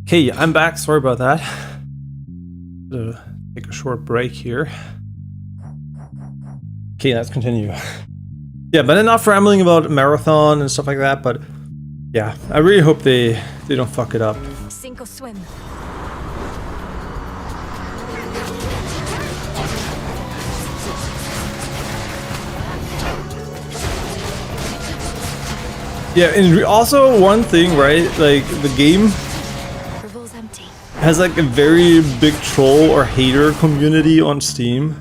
Okay, I'm back. Sorry about that. Take a short break here. Okay, let's continue. Yeah, but enough rambling about marathon and stuff like that. But yeah, I really hope they don't fuck it up. Sink or swim. Yeah, and also one thing, right? Like the game Revol's empty. has like a very big troll or hater community on Steam,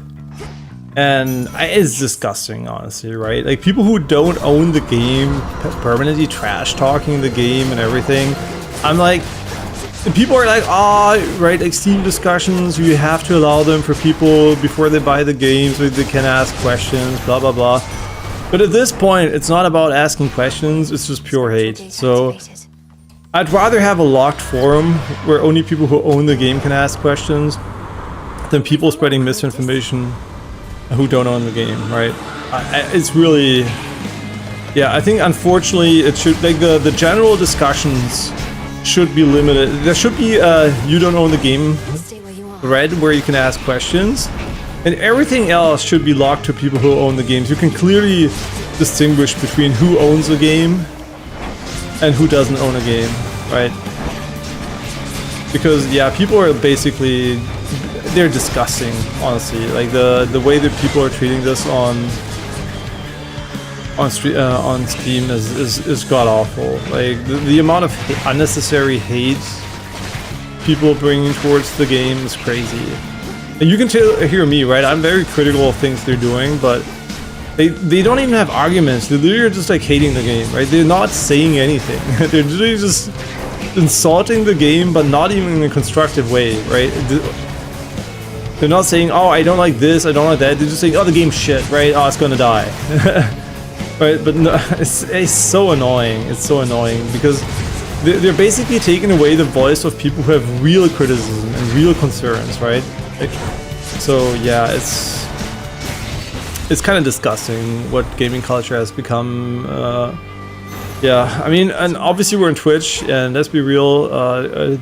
and it's disgusting, honestly, right? Like people who don't own the game permanently trash talking the game and everything. I'm like, people are like, right, like Steam discussions, you have to allow them for people before they buy the game so they can ask questions, blah blah blah. But at this point, it's not about asking questions, it's just pure hate. So I'd rather have a locked forum where only people who own the game can ask questions than people spreading misinformation who don't own the game, right? It's really... Yeah, I think unfortunately it should... Like the general discussions should be limited. There should be you don't own the game thread where you can ask questions. And everything else should be locked to people who own the games. You can clearly distinguish between who owns a game and who doesn't own a game, right? Because yeah, people are basically, they're disgusting, honestly. Like the way that people are treating this on Steam is god awful. Like the amount of unnecessary hate people bringing towards the game is crazy. And you can hear me, right? I'm very critical of things they're doing, but they don't even have arguments. They're literally just like hating the game, right? They're not saying anything. They're literally just insulting the game, but not even in a constructive way, right? They're not saying, oh, I don't like this, I don't like that. They're just saying, oh, the game's shit, right? Oh, it's gonna die. Right? But no, it's so annoying. It's so annoying because they're basically taking away the voice of people who have real criticism and real concerns, right? Like, so yeah, it's kind of disgusting what gaming culture has become. Yeah, I mean, and obviously we're on Twitch, and let's be real,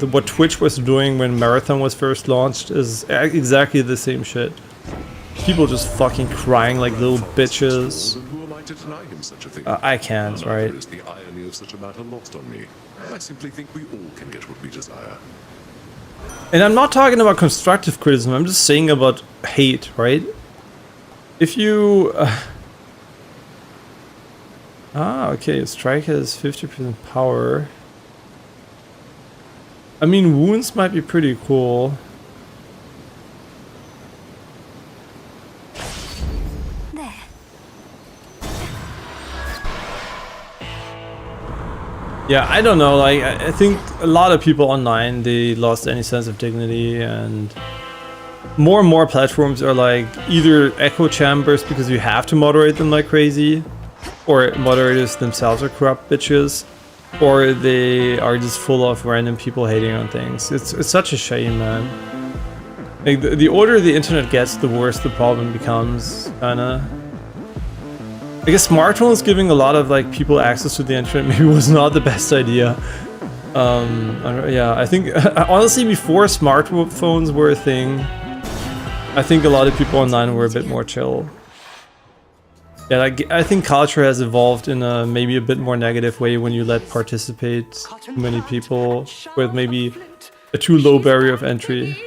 what Twitch was doing when Marathon was first launched is exactly the same shit. People just fucking crying like little bitches. I can't, right? Is the irony of such a matter lost on me? I simply think we all can get what we desire. And I'm not talking about constructive criticism, I'm just saying about hate, right? If you... okay, strike has 50% power. I mean, wounds might be pretty cool. There. Yeah, I don't know, like, I think a lot of people online, they lost any sense of dignity, and more platforms are like either echo chambers because you have to moderate them like crazy, or moderators themselves are corrupt bitches, or they are just full of random people hating on things. It's such a shame, man. Like, the older the internet gets, the worse the problem becomes, kinda. I guess smartphones giving a lot of like people access to the internet maybe was not the best idea. Yeah, I think honestly before smartphones were a thing, I think a lot of people online were a bit more chill. Yeah, like, I think culture has evolved in a maybe a bit more negative way when you let participate too many people with maybe a too low barrier of entry.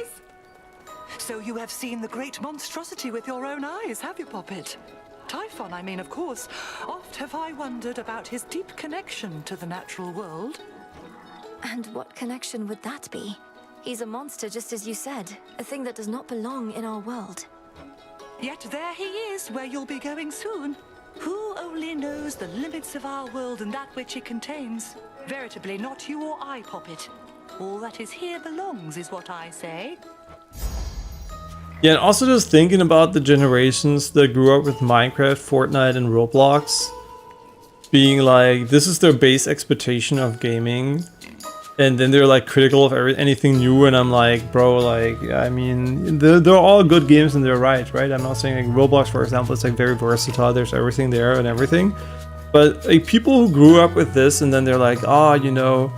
So you have seen the great monstrosity with your own eyes, have you, Poppet? Typhon, I mean, of course. Oft have I wondered about his deep connection to the natural world. And what connection would that be? He's a monster, just as you said. A thing that does not belong in our world. Yet there he is, where you'll be going soon. Who only knows the limits of our world and that which it contains? Veritably, not you or I, Poppet. All that is here belongs, is what I say. Yeah, and also just thinking about the generations that grew up with Minecraft, Fortnite, and Roblox being like, this is their base expectation of gaming, and then they're like critical of anything new, and I'm like, bro, like, I mean, they're all good games and they're right? I'm not saying like Roblox, for example, it's like very versatile, there's everything there and everything, but like people who grew up with this and then they're like, you know,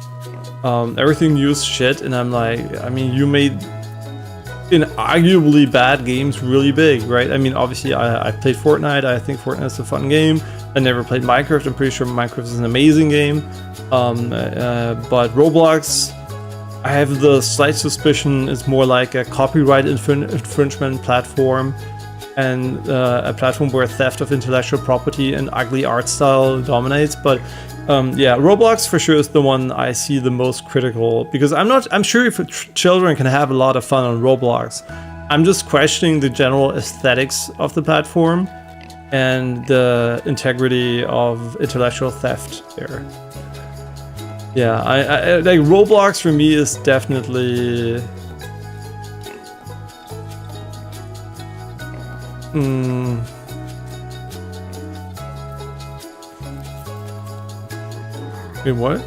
Everything new is shit, and I'm like, I mean, you made inarguably bad games really big, right? I mean, obviously, I played Fortnite. I think Fortnite is a fun game. I never played Minecraft. I'm pretty sure Minecraft is an amazing game. But Roblox, I have the slight suspicion is more like a copyright infringement platform, and a platform where theft of intellectual property and ugly art style dominates. But yeah, Roblox for sure is the one I see the most critical, because I'm sure if children can have a lot of fun on Roblox. I'm just questioning the general aesthetics of the platform and the integrity of intellectual theft there. Yeah, I like Roblox for me is definitely Wait, what?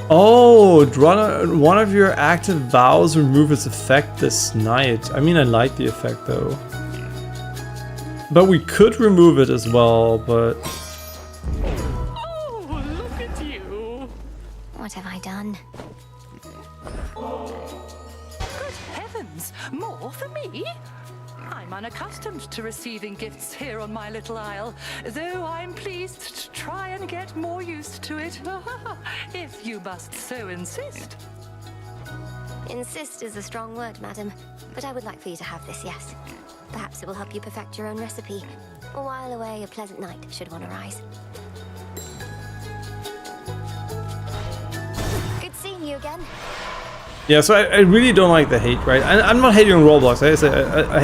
Oh, one of your active vows remove its effect this night. I mean, I like the effect though. But we could remove it as well, but... Oh, look at you. What have I done? Good heavens, more for me? I'm unaccustomed to receiving gifts here on my little isle, though I'm pleased to try and get more used to it, if you must so insist. Insist is a strong word, madam, but I would like for you to have this, yes. Perhaps it will help you perfect your own recipe. A while away, a pleasant night should one arise. Good seeing you again. Yeah, so I really don't like the hate, right? I'm not hating on Roblox. Like I say,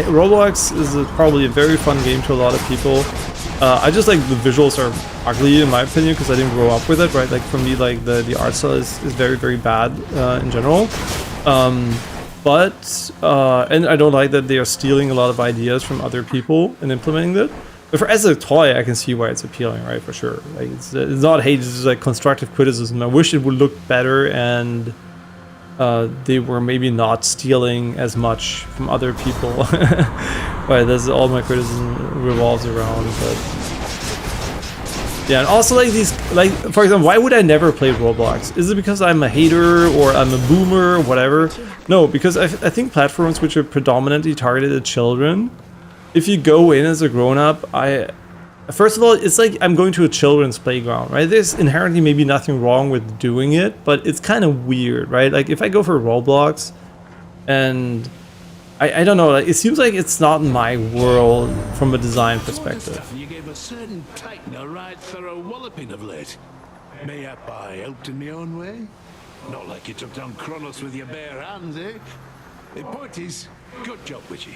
Roblox is probably a very fun game to a lot of people. I just like the visuals are ugly in my opinion because I didn't grow up with it, right? Like for me, like the art style is very, very bad in general. And I don't like that they are stealing a lot of ideas from other people and implementing it. But as a toy, I can see why it's appealing, right? For sure. Like it's not hate, it's just like constructive criticism. I wish it would look better and they were maybe not stealing as much from other people. Right, that's all my criticism revolves around. But yeah, and also like these, like for example, why would I never play Roblox? Is it because I'm a hater or I'm a boomer or whatever? No, because I think platforms which are predominantly targeted at children, if you go in as a grown-up, first of all, it's like I'm going to a children's playground, right? There's inherently maybe nothing wrong with doing it, but it's kind of weird, right? Like if I go for Roblox and I don't know, like it seems like it's not my world from a design perspective. You gave a certain titan a right thorough walloping of late. Mayhap I helped in my own way? Not like you took down Chronos with your bare hands, eh? The point is, good job, Witchy.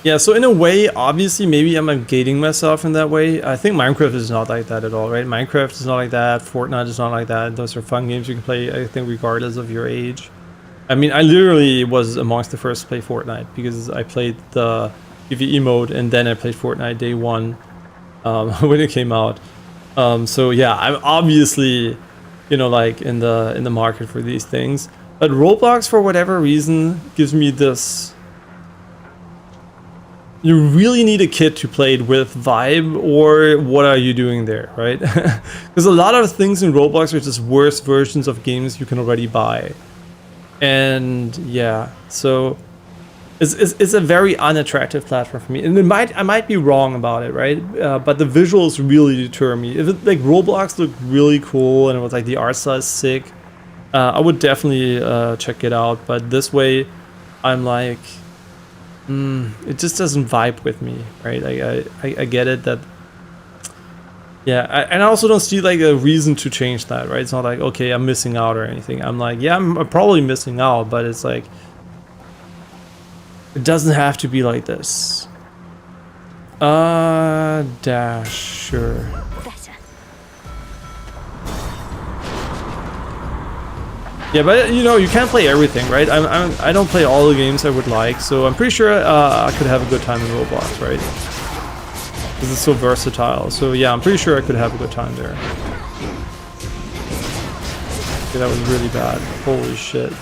Yeah, so in a way, obviously, maybe I'm gating myself in that way. I think Minecraft is not like that at all, right? Minecraft is not like that. Fortnite is not like that. Those are fun games you can play, I think, regardless of your age. I mean, I literally was amongst the first to play Fortnite because I played the PvE mode and then I played Fortnite day one when it came out. So yeah, I'm obviously, you know, like in the market for these things. But Roblox, for whatever reason, gives me this... You really need a kid to play it with vibe, or what are you doing there, right? Because a lot of things in Roblox are just worse versions of games you can already buy. And yeah, so it's a very unattractive platform for me. And I might be wrong about it, right? But the visuals really deter me. If it, like Roblox looked really cool and it was like the art style is sick, I would definitely check it out. But this way, I'm like... it just doesn't vibe with me, right? I get it that, yeah, and I also don't see like a reason to change that, right? It's not like, okay, I'm missing out or anything. I'm like, yeah, I'm probably missing out, but it's like, it doesn't have to be like this. Dash, sure. Yeah, but you know, you can't play everything, right? I don't play all the games I would like, so I'm pretty sure I could have a good time in Roblox, right? Because it's so versatile. So yeah, I'm pretty sure I could have a good time there. Okay, that was really bad. Holy shit.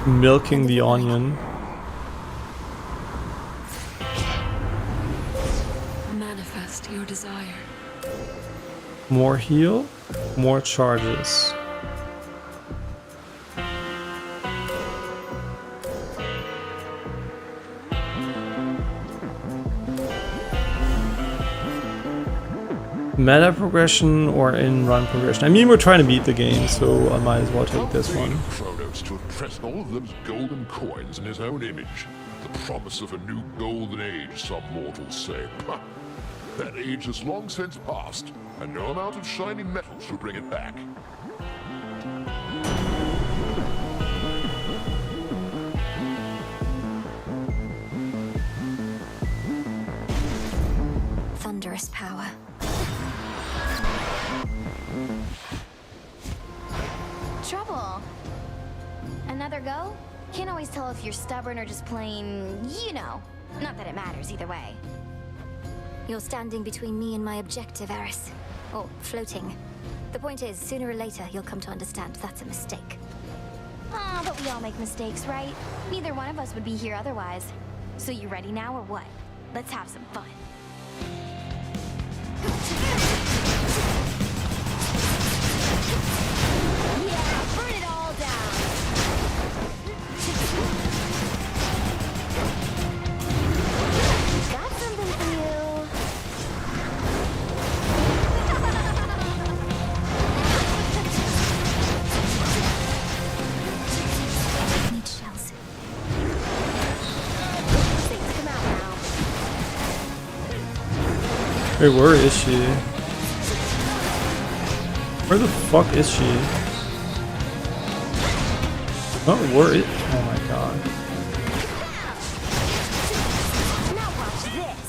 Milking the onion. More heal, more charges. Meta progression or in run progression? I mean, we're trying to beat the game, so I might as well take this one. Chronos to impress all of those golden coins in his own image. The promise of a new golden age, some mortals say. That age has long since passed, and no amount of shiny metal shall bring it back. Thunderous power. Trouble. Another go? Can't always tell if you're stubborn or just plain, you know. Not that it matters either way. You're standing between me and my objective, Eris. Or floating. The point is, sooner or later, you'll come to understand that's a mistake. Ah, but we all make mistakes, right? Neither one of us would be here otherwise. So you ready now or what? Let's have some fun. Yeah, burn it all down. Got something for you. Need shells. Things come out now. Wait, where is she? Where the fuck is she? Oh, where is... Oh my god. Now watch this.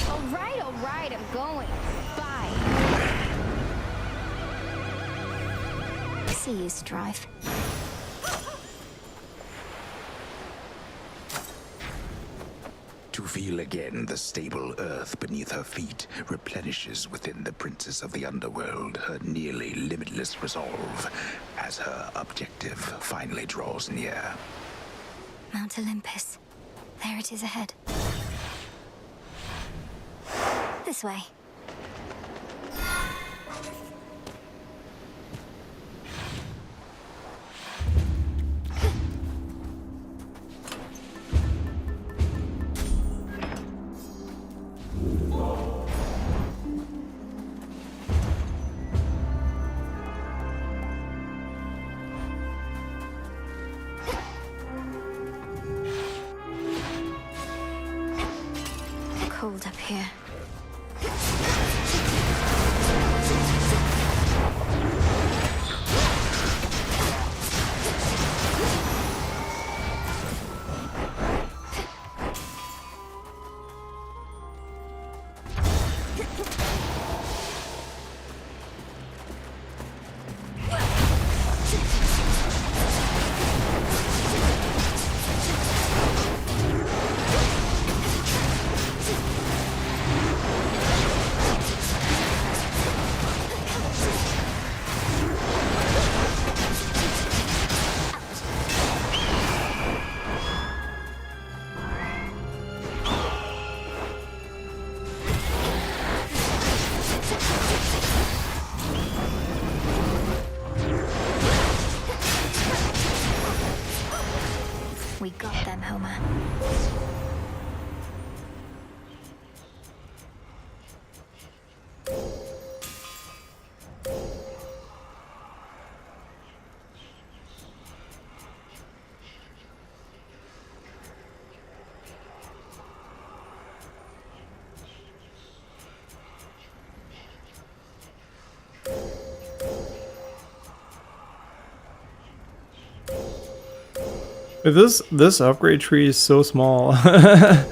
All right, I'm going. Bye. See you, Strive. To feel again the stable earth beneath her feet replenishes within the princess of the underworld her nearly limitless resolve as her objective finally draws near. Mount Olympus. There it is ahead. This way. Cold up here. We got them, Homer. This upgrade tree is so small. The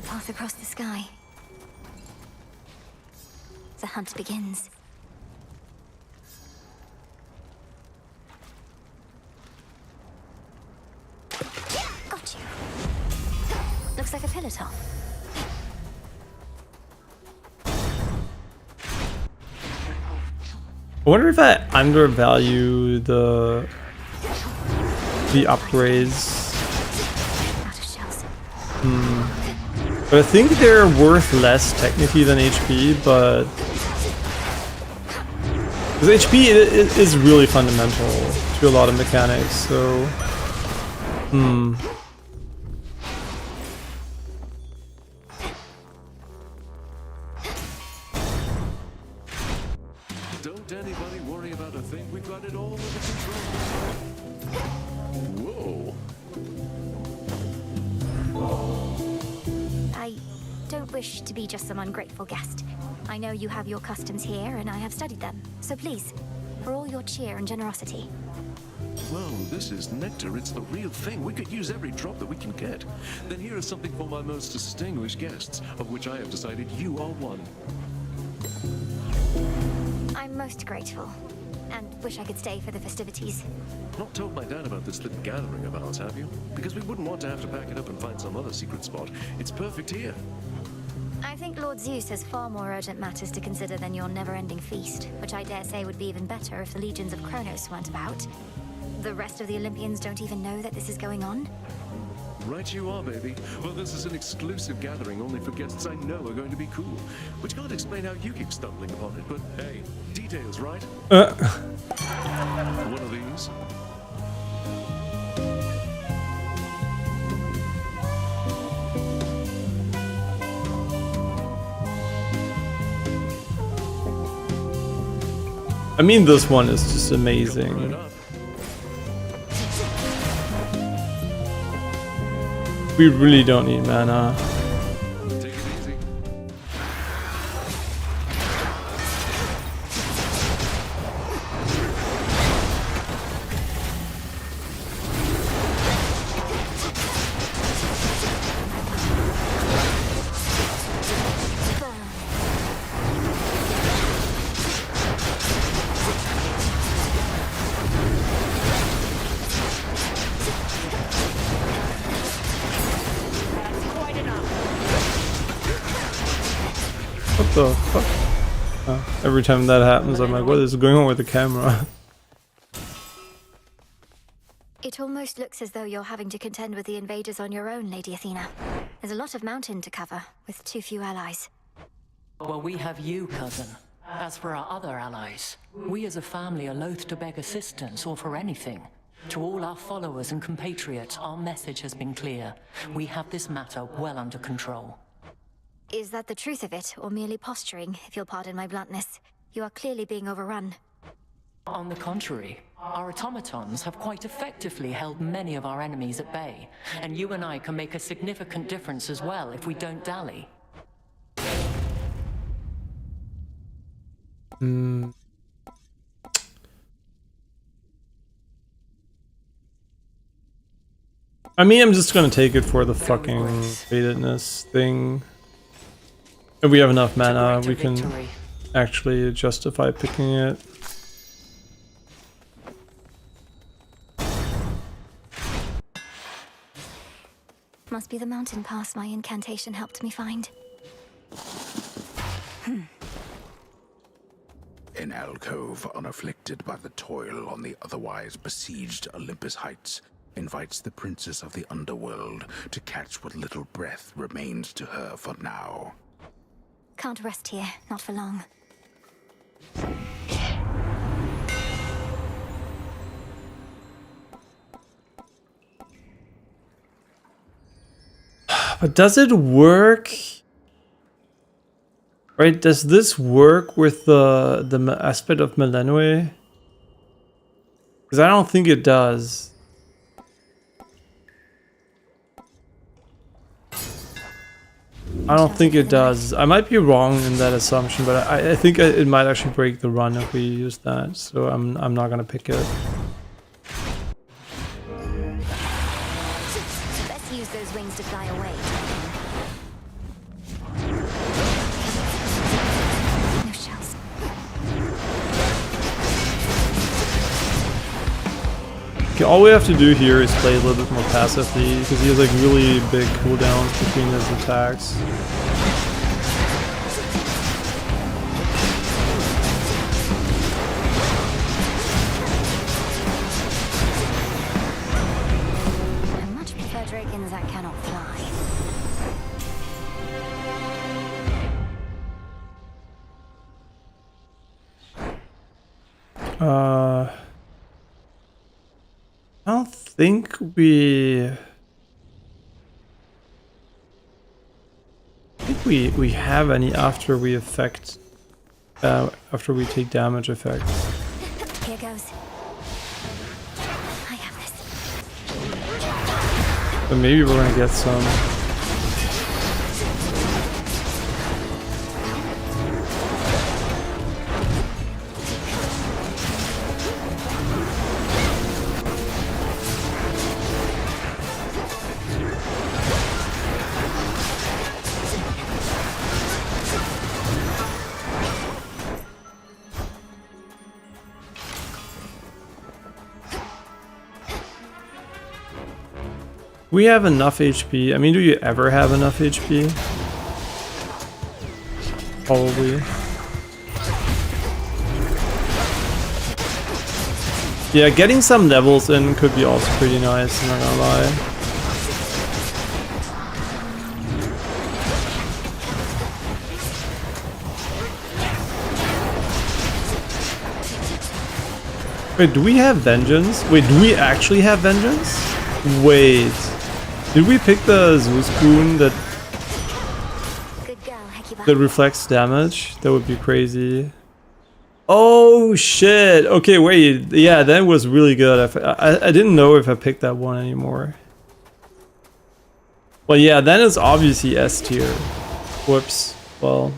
path across the sky. the hunt begins. Got you. Looks like a pillar top. I wonder if I undervalue the upgrades. But I think they're worth less technically than HP, but because HP is really fundamental to a lot of mechanics, so Don't anybody worry about a thing. We've got it all under control. Whoa. I don't wish to be just some ungrateful guest. I know you have your customs here, and I have studied them. So please, for all your cheer and generosity. Well, this is nectar. It's the real thing. We could use every drop that we can get. Then here is something for my most distinguished guests, of which I have decided you are one. I'm most grateful, and wish I could stay for the festivities. Not told my dad about this little gathering of ours, have you? Because we wouldn't want to have to pack it up and find some other secret spot. It's perfect here. I think Lord Zeus has far more urgent matters to consider than your never-ending feast, which I dare say would be even better if the legions of Chronos weren't about. The rest of the Olympians don't even know that this is going on. Right you are, baby. Well, this is an exclusive gathering only for guests I know are going to be cool. Which can't explain how you keep stumbling upon it, but hey, details, right? One of these. I mean, this one is just amazing. We really don't need mana. Take it easy. What the fuck? Every time that happens, I'm like, what is going on with the camera? It almost looks as though you're having to contend with the invaders on your own, Lady Athena. There's a lot of mountain to cover, with too few allies. Well, we have you, cousin. As for our other allies, we as a family are loath to beg assistance or for anything. To all our followers and compatriots, our message has been clear. We have this matter well under control. Is that the truth of it, or merely posturing, if you'll pardon my bluntness? You are clearly being overrun. On the contrary, our automatons have quite effectively held many of our enemies at bay, and you and I can make a significant difference as well if we don't dally. I mean, I'm just gonna take it for the fucking fatedness thing. If we have enough mana, we can actually justify picking it. Must be the mountain pass my incantation helped me find. An alcove unafflicted by the toil on the otherwise besieged Olympus Heights invites the princess of the Underworld to catch what little breath remains to her for now. Can't rest here, not for long. But does it work? Right, does this work with the aspect of Melinoë? Because I don't think it does. I don't think it does. I might be wrong in that assumption, but I think it might actually break the run if we use that. So I'm not gonna pick it. Let's use those wings to fly away. No shot. Okay, all we have to do here is play a little bit more passively, because he has like really big cooldowns between his attacks. I much prefer dragons that cannot fly. I don't think we have any after we affect after we take damage effects. Here goes. I have this. But maybe we're gonna get some. We have enough HP. I mean, do you ever have enough HP? Probably. Yeah, getting some levels in could be also pretty nice, I'm not gonna lie. Wait, do we have Vengeance? Wait, do we actually have Vengeance? Wait. Did we pick the Zeus boon that reflects damage? That would be crazy. Oh shit! Okay, wait. Yeah, that was really good. I didn't know if I picked that one anymore. Well, yeah, then it's obviously S tier. Whoops. Well.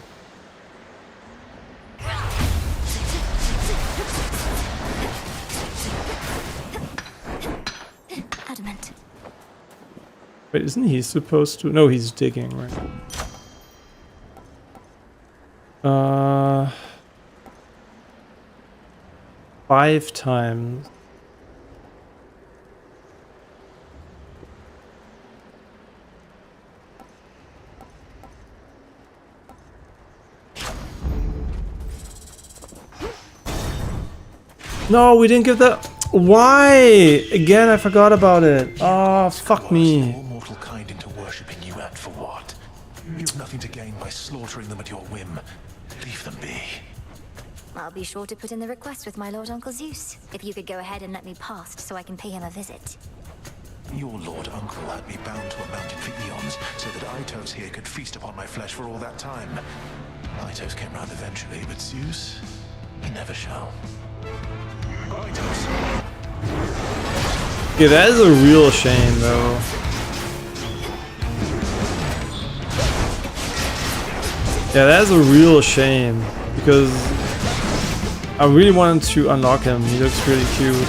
Wait, isn't he supposed to? No, he's digging, right? 5 times. No, we didn't give that. Why? Again, I forgot about it. Oh, fuck me. Mortal kind into worshipping you, and for what? You've nothing to gain by slaughtering them at your whim. Leave them be. I'll be sure to put in the request with my Lord Uncle Zeus. If you could go ahead and let me past so I can pay him a visit. Your Lord Uncle had me bound to a mountain for eons, so that Aitos here could feast upon my flesh for all that time. Aitos came round eventually, but Zeus, he never shall. Aitos. Yeah, that is a real shame, though. Yeah, that is a real shame, because I really wanted to unlock him. He looks really cute.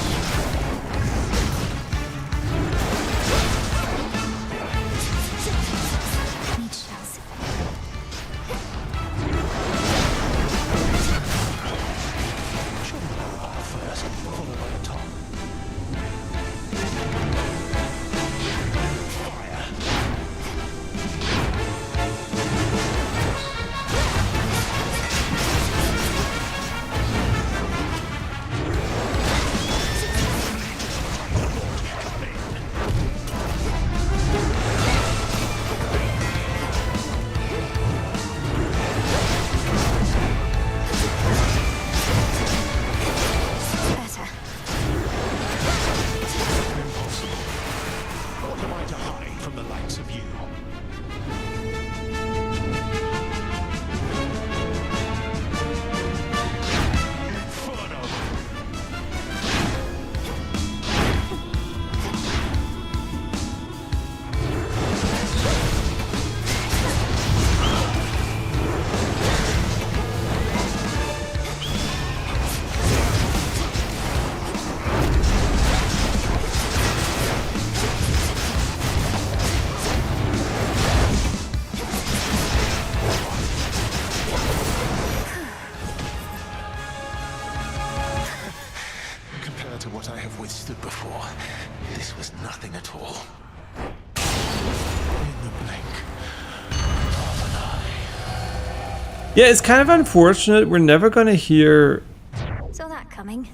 what I have withstood before, this was nothing at all. In the blink of an eye. Yeah, it's kind of unfortunate. We're never gonna hear. Saw that coming.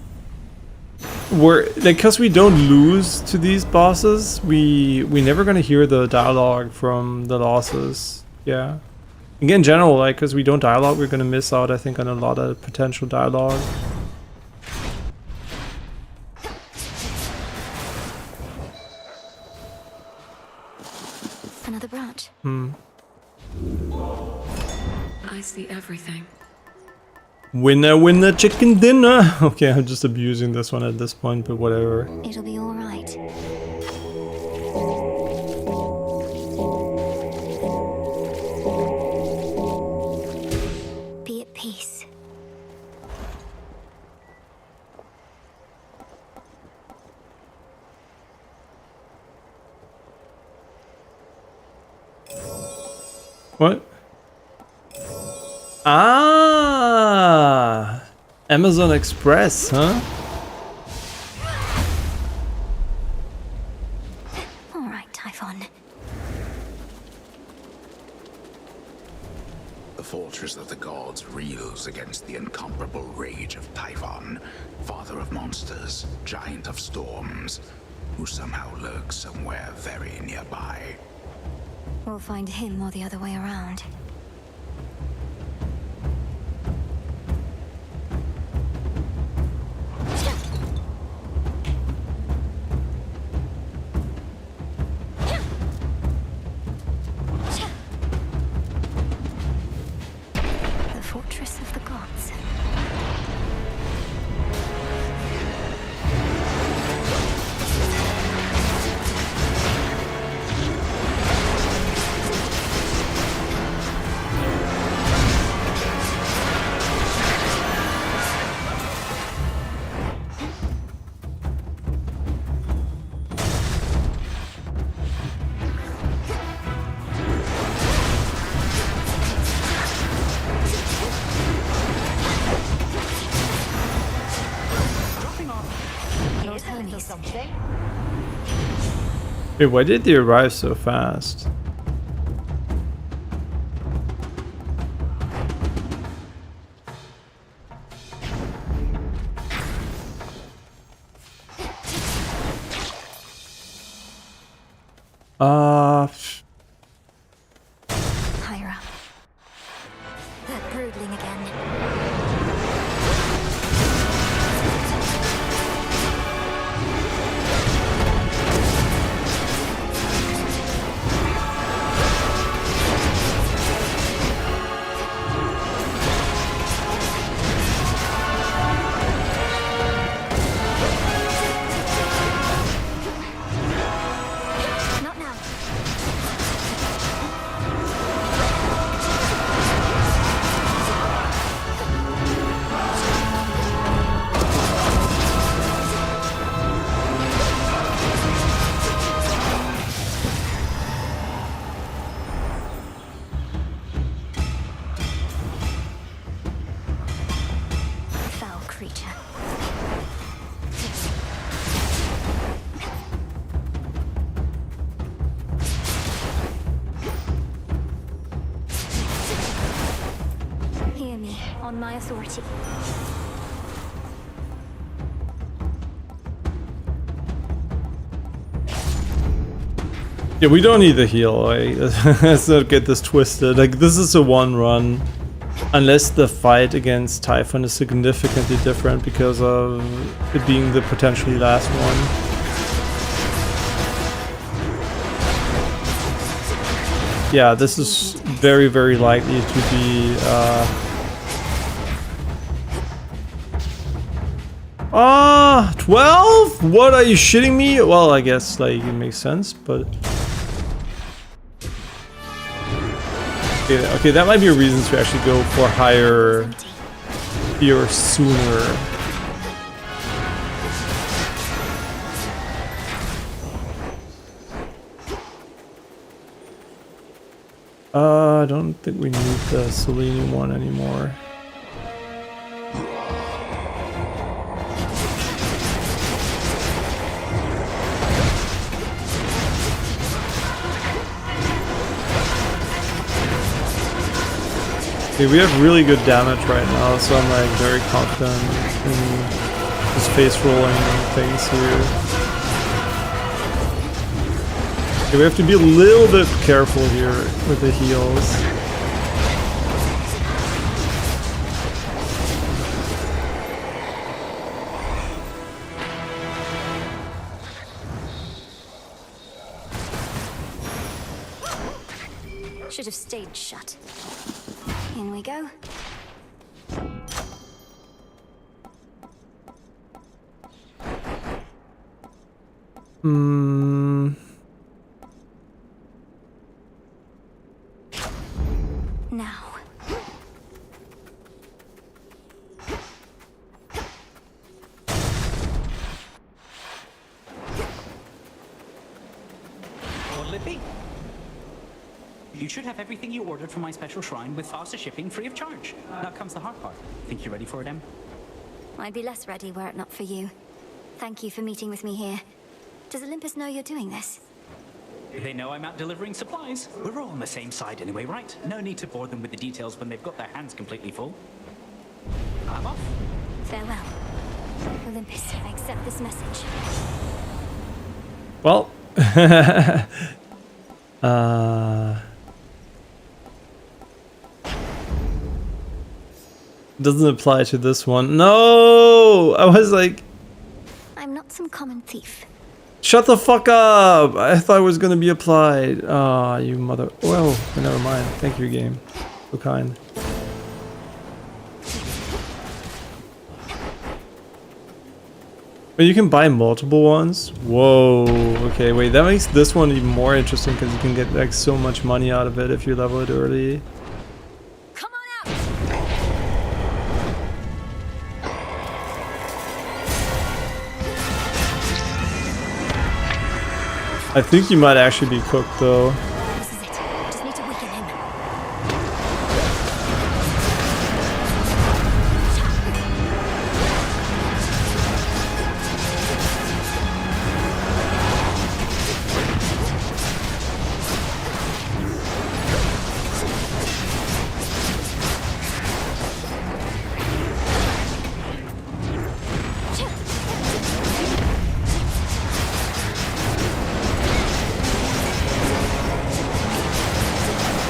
We're like, because we don't lose to these bosses, we never gonna hear the dialogue from the losses. Yeah. Again, in general, like, because we don't dialogue, we're gonna miss out, I think, on a lot of potential dialogue. Another branch. I see everything. Winner, winner, chicken dinner. Okay, I'm just abusing this one at this point, but whatever. It'll be all right. Be at peace. What? Ah, Amazon Express, huh? All right, Typhon. The fortress of the gods reels against the incomparable rage of Typhon, father of monsters, giant of storms, who somehow lurks somewhere very nearby. We'll find him or the other way around. The fortress of the gods. Wait, why did they arrive so fast? Higher up. That broodling again. Not now. Foul creature. Hear me, on my authority. Yeah, we don't need the heal. Like, let's not get this twisted. Like, this is a one run. Unless the fight against Typhon is significantly different because of it being the potentially last one. Yeah, this is very, very likely to be... 12? What, are you shitting me? Well, I guess, like, it makes sense, but... Okay, that might be a reason to actually go for higher tier sooner. I don't think we need the Selenium one anymore. Okay, we have really good damage right now, so I'm like very confident in just face rolling things here. Okay, we have to be a little bit careful here with the heals. Should have stayed shut. In we go. Now. Olympian? You should have everything you ordered from my special shrine with faster shipping free of charge. Now comes the hard part. Think you're ready for it, Em? I'd be less ready were it not for you. Thank you for meeting with me here. Does Olympus know you're doing this? They know I'm out delivering supplies. We're all on the same side anyway, right? No need to bore them with the details when they've got their hands completely full. I'm off. Farewell. Olympus, I accept this message. Well, doesn't apply to this one. No! I was like... I'm not some common thief. Shut the fuck up! I thought it was gonna be applied. Ah, you mother... Well, never mind. Thank you, game. So kind. But you can buy multiple ones? Whoa. Okay, wait. That makes this one even more interesting because you can get like so much money out of it if you level it early. I think you might actually be cooked though. This is it. Just need to weaken him.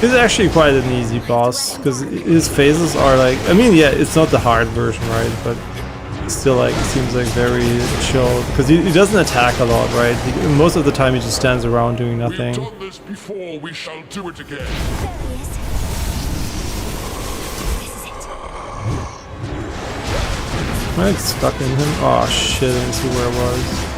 He's actually quite an easy boss, because his phases are like, I mean, yeah, it's not the hard version, right, but still, like, it seems like very chill, because he doesn't attack a lot, right? Most of the time he just stands around doing nothing. We've done this before, we shall do it again. There he is. This is it. Am I like stuck in him? Oh shit, I didn't see where it was.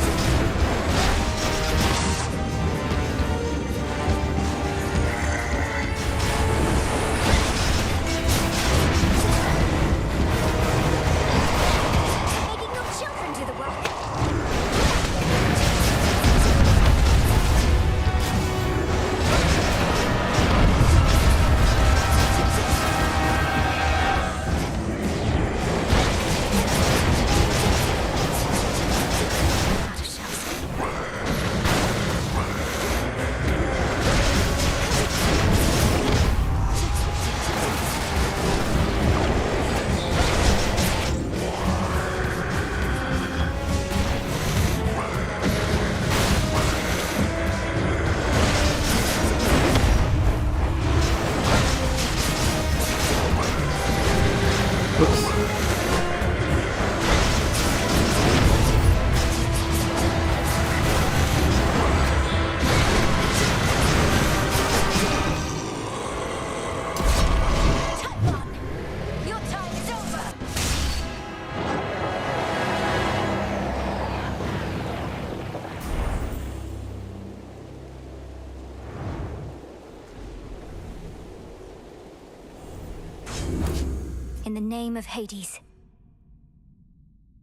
In the name of Hades.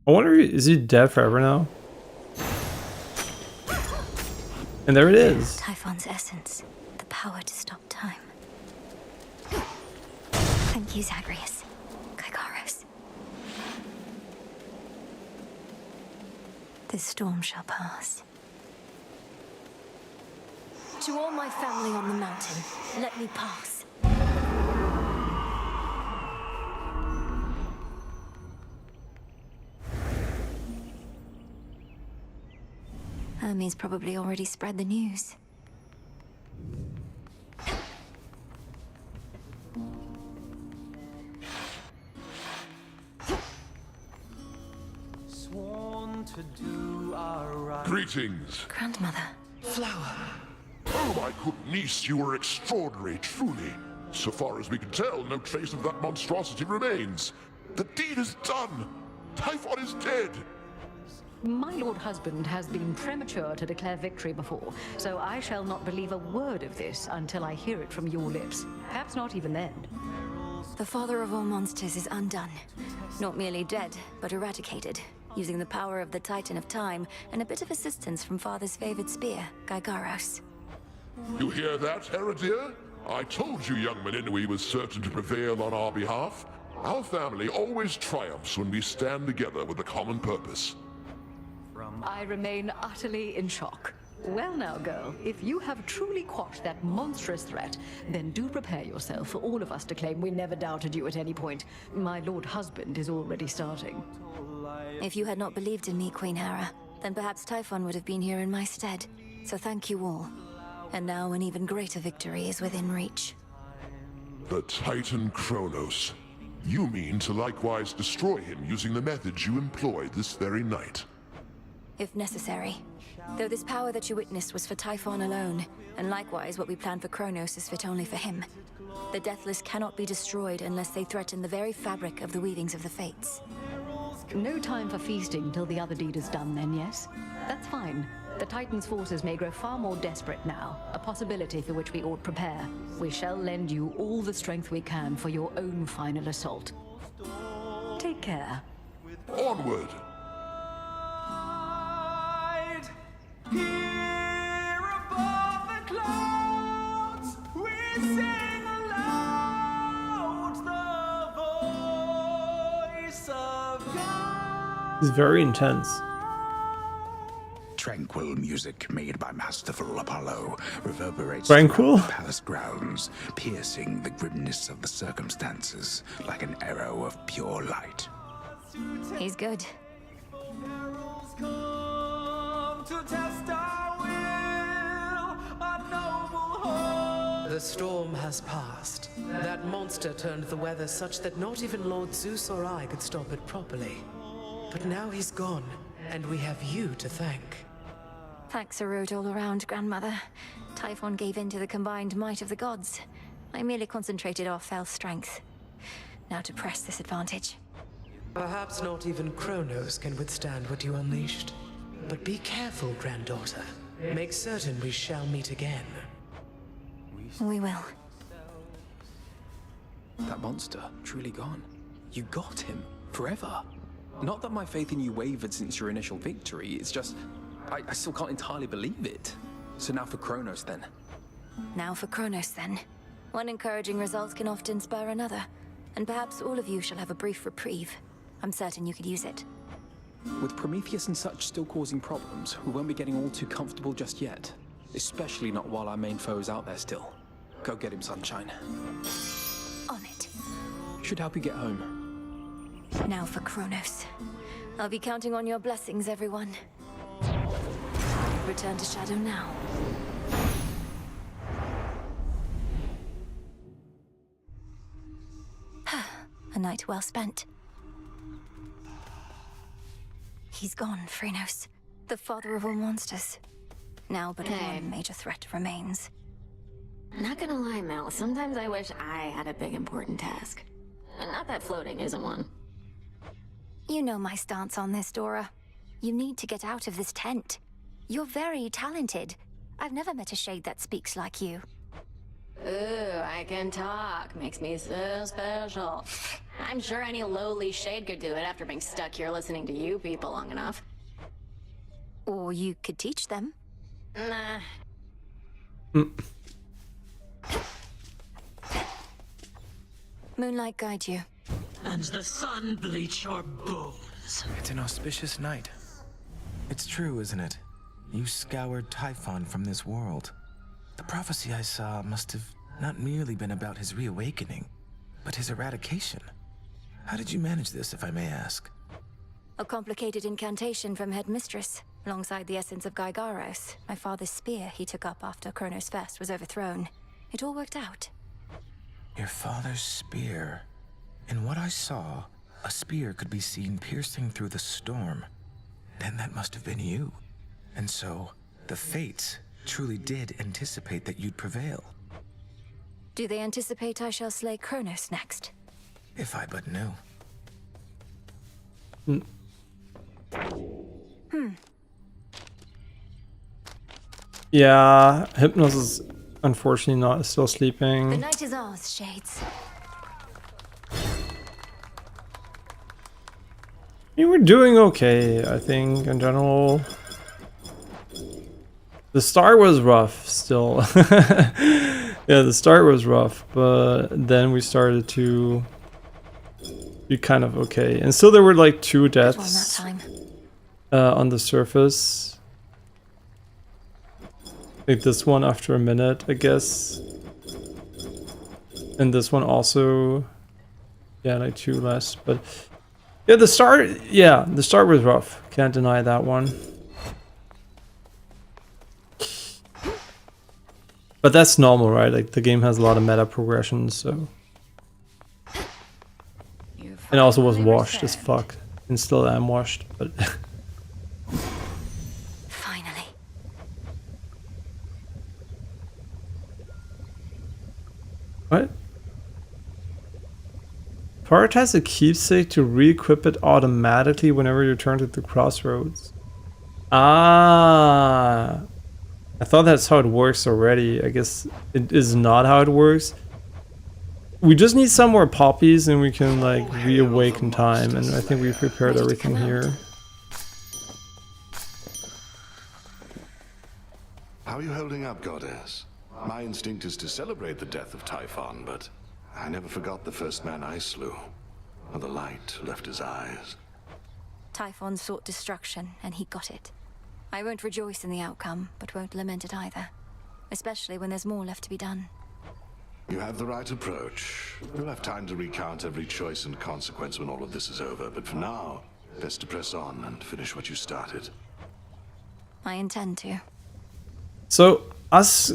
I wonder, is he dead forever now? And there it is. Typhon's essence, the power to stop time. Thank you, Zagreus. Kykaros. This storm shall pass. To all my family on the mountain, let me pass. Hermes probably already spread the news. Sworn to do our right. Greetings. Grandmother. Flower. Oh, my good niece, you are extraordinary, truly. So far as we can tell, no trace of that monstrosity remains. The deed is done. Typhon is dead. My lord husband has been premature to declare victory before, so I shall not believe a word of this until I hear it from your lips. Perhaps not even then. The father of all monsters is undone. Not merely dead, but eradicated, using the power of the Titan of Time and a bit of assistance from father's favored spear, Gygaros. You hear that, Heredia? I told you young Melinoë was certain to prevail on our behalf. Our family always triumphs when we stand together with a common purpose. I remain utterly in shock. Well now, girl, if you have truly quashed that monstrous threat, then do prepare yourself for all of us to claim we never doubted you at any point. My lord husband is already starting. If you had not believed in me, Queen Hera, then perhaps Typhon would have been here in my stead. So thank you all. And now an even greater victory is within reach. The Titan Chronos. You mean to likewise destroy him using the methods you employed this very night? If necessary. Though this power that you witnessed was for Typhon alone, and likewise what we plan for Chronos is fit only for him. The Deathless cannot be destroyed unless they threaten the very fabric of the weavings of the Fates. No time for feasting till the other deed is done then, yes? That's fine. The Titan's forces may grow far more desperate now, a possibility for which we ought prepare. We shall lend you all the strength we can for your own final assault. Take care. Onward! Here above the clouds, we sing aloud the voice of God. It's very intense. Tranquil music made by masterful Apollo reverberates Tranquil? throughout the palace grounds, piercing the grimness of the circumstances like an arrow of pure light. He's good. To test our will, a noble hope. The storm has passed. That monster turned the weather such that not even Lord Zeus or I could stop it properly. But now he's gone, and we have you to thank. Thanks are owed all around, Grandmother. Typhon gave in to the combined might of the gods. I merely concentrated our fell strength. Now to press this advantage. Perhaps not even Chronos can withstand what you unleashed. But be careful, granddaughter. Make certain we shall meet again. We will. That monster, truly gone. You got him, forever. Not that my faith in you wavered since your initial victory, it's just... I still can't entirely believe it. So now for Chronos, then. Now for Chronos, then. One encouraging result can often spur another. And perhaps all of you shall have a brief reprieve. I'm certain you could use it. With Prometheus and such still causing problems, we won't be getting all too comfortable just yet. Especially not while our main foe is out there still. Go get him, Sunshine. On it. Should help you get home. Now for Chronos. I'll be counting on your blessings, everyone. Return to Shadow now. A night well spent. He's gone, Chronos. The father of all monsters. Now but one major threat remains. Not gonna lie, Mel, sometimes I wish I had a big important task. Not that floating isn't one. You know my stance on this, Dora. You need to get out of this tent. You're very talented. I've never met a shade that speaks like you. Ooh, I can talk. Makes me so special. I'm sure any lowly shade could do it after being stuck here listening to you people long enough. Or you could teach them. Nah. Moonlight guide you. And the sun bleach your bones. It's an auspicious night. It's true, isn't it? You scoured Typhon from this world. The prophecy I saw must have not merely been about his reawakening, but his eradication. How did you manage this, if I may ask? A complicated incantation from Headmistress. alongside the essence of Gygaros, my father's spear he took up after Chronos Fest was overthrown. It all worked out. Your father's spear. In what I saw, a spear could be seen piercing through the storm. Then that must have been you. And so, the fates truly did anticipate that you'd prevail. Do they anticipate I shall slay Chronos next? If I but knew. Yeah, Hypnos is unfortunately not still The sleeping. night is ours, Shades. I mean, we're doing okay, I think, in general. The start was rough, still. Yeah, the start was rough, but then we started to be kind of okay. And still there were like 2 deaths on the surface. Like this one after a minute, I guess. And this one also. Yeah, like 2 less, but... Yeah, the start was rough. Can't deny that one. But that's normal, right? Like, the game has a lot of meta progression, so... And also was washed as fuck. And still am washed, but... Finally. What? Prioritize a keepsake to re-equip it automatically whenever you return to the crossroads. Ah, I thought that's how it works already. I guess it is not how it works. We just need some more poppies and we can like reawaken time, and I think we prepared everything here. How are you holding up, Goddess? My instinct is to celebrate the death of Typhon, but I never forgot the first man I slew, or the light left his eyes. Typhon sought destruction, and he got it. I won't rejoice in the outcome, but won't lament it either. Especially when there's more left to be done. You have the right approach. You'll have time to recount every choice and consequence when all of this is over, but for now, best to press on and finish what you started. I intend to. So, us,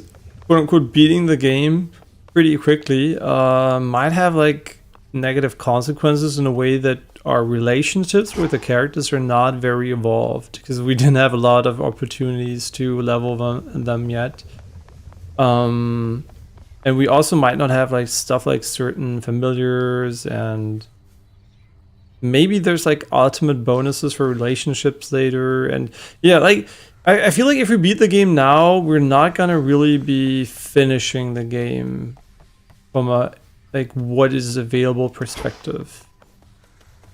quote-unquote, beating the game pretty quickly might have like negative consequences in a way that our relationships with the characters are not very evolved, because we didn't have a lot of opportunities to level them yet. And we also might not have like stuff like certain familiars, and maybe there's like ultimate bonuses for relationships later. And yeah, like I feel like if we beat the game now, we're not gonna really be finishing the game from a like what is available perspective.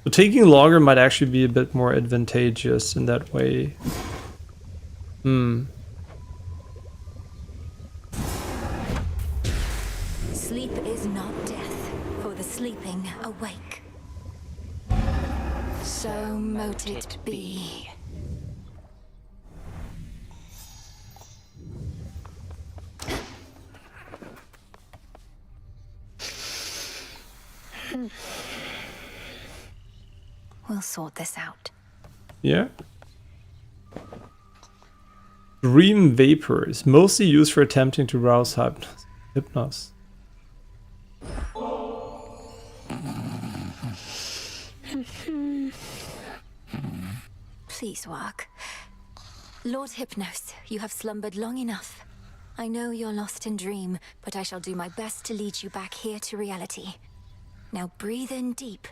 So taking longer might actually be a bit more advantageous in that way. Sleep is not death, for the sleeping awake. So mote it be. We'll sort this out. Yeah. Dream vapors, mostly used for attempting to rouse Hypnos. Please work. Lord Hypnos, you have slumbered long enough. I know you're lost in dream, but I shall do my best to lead you back here to reality. Now breathe in deep.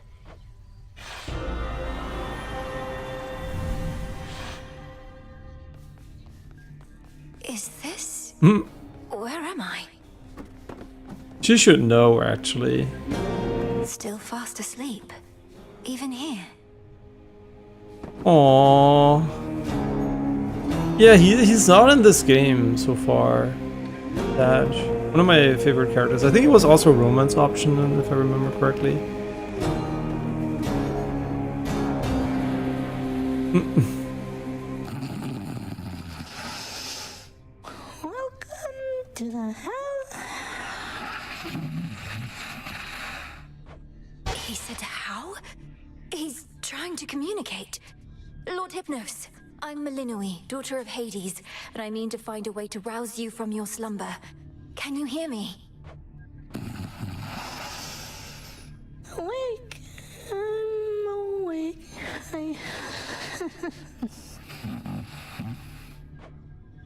Is this... Where am I? She should know, actually. Still fast asleep. Even here. Aww. Yeah, he's not in this game so far. Dash. One of my favorite characters. I think it was also a romance option, if I remember correctly. Welcome to the house. He said how? He's trying to communicate. Lord Hypnos, I'm Melinoë, daughter of Hades, and I mean to find a way to rouse you from your slumber. Can you hear me? Awake. I'm awake.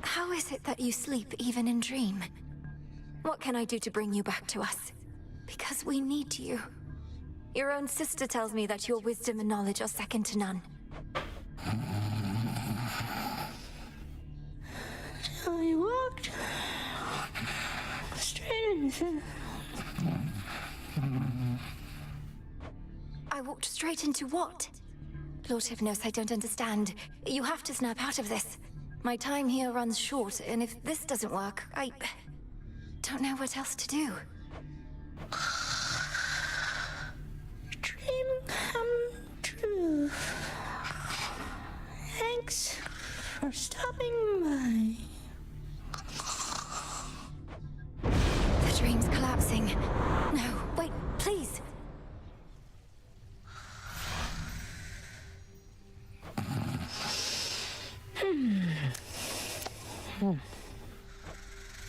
How is it that you sleep even in dream? What can I do to bring you back to us? Because we need you. Your own sister tells me that your wisdom and knowledge are second to none. I walked straight into... I walked straight into what? Lord Hypnos, I don't understand. You have to snap out of this. My time here runs short, and if this doesn't work, I don't know what else to do. Dream come true. Thanks for stopping by. The dream's collapsing. No, wait, please.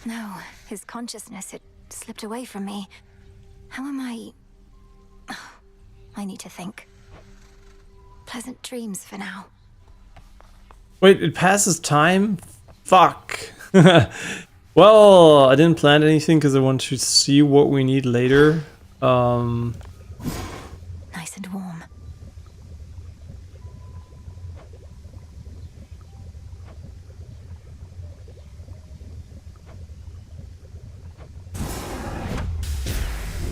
No, his consciousness, it slipped away from me. How am I... Oh, I need to think. Pleasant dreams for now. Wait, it passes time? Fuck. Well, I didn't plan anything because I want to see what we need later. Nice and warm.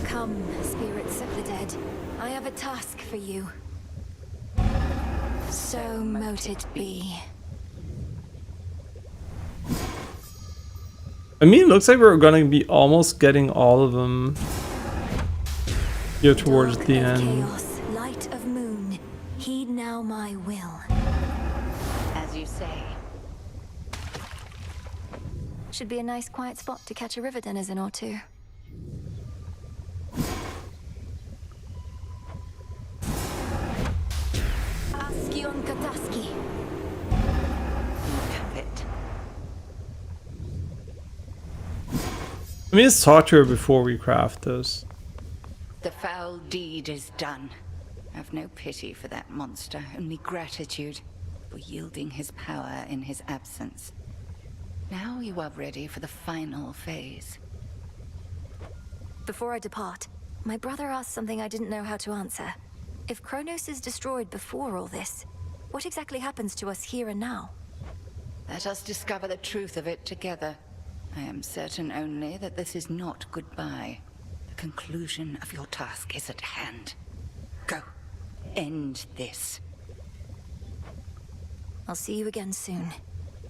Come, spirits of the dead. I have a task for you. So mote it be. I mean, it looks like we're gonna be almost getting all of them here towards the end. Chaos, light of moon, heed now my will. As you say. Should be a nice quiet spot to catch a river denizen or two. Askion Kataski. I mean, let's talk to her before we craft this. The foul deed is done. I've no pity for that monster, only gratitude for yielding his power in his absence. Now you are ready for the final phase. Before I depart, my brother asked something I didn't know how to answer. If Chronos is destroyed before all this, what exactly happens to us here and now? Let us discover the truth of it together. I am certain only that this is not goodbye. The conclusion of your task is at hand. Go. End this. I'll see you again soon.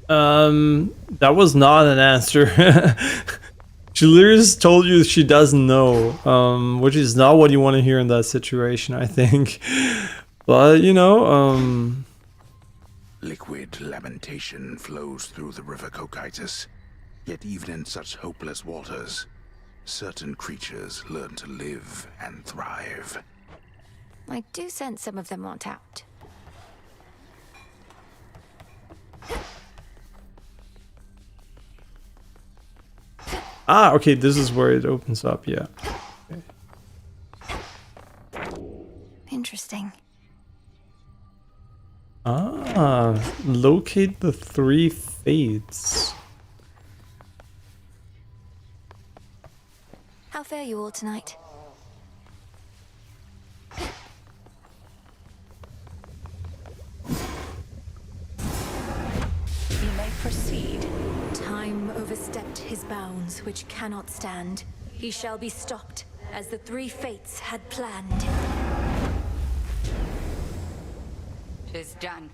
That was not an answer. She literally just told you she doesn't know, which is not what you want to hear in that situation, I think. But, you know, Liquid lamentation flows through the river Cocytus. Yet even in such hopeless waters, certain creatures learn to live and thrive. I do sense some of them want out. ah, okay, this is where it opens up, yeah. Interesting. Ah, locate the 3 fates. How fare you all tonight? You may proceed. Time overstepped his bounds, which cannot stand. He shall be stopped, as the 3 fates had planned. 'Tis done.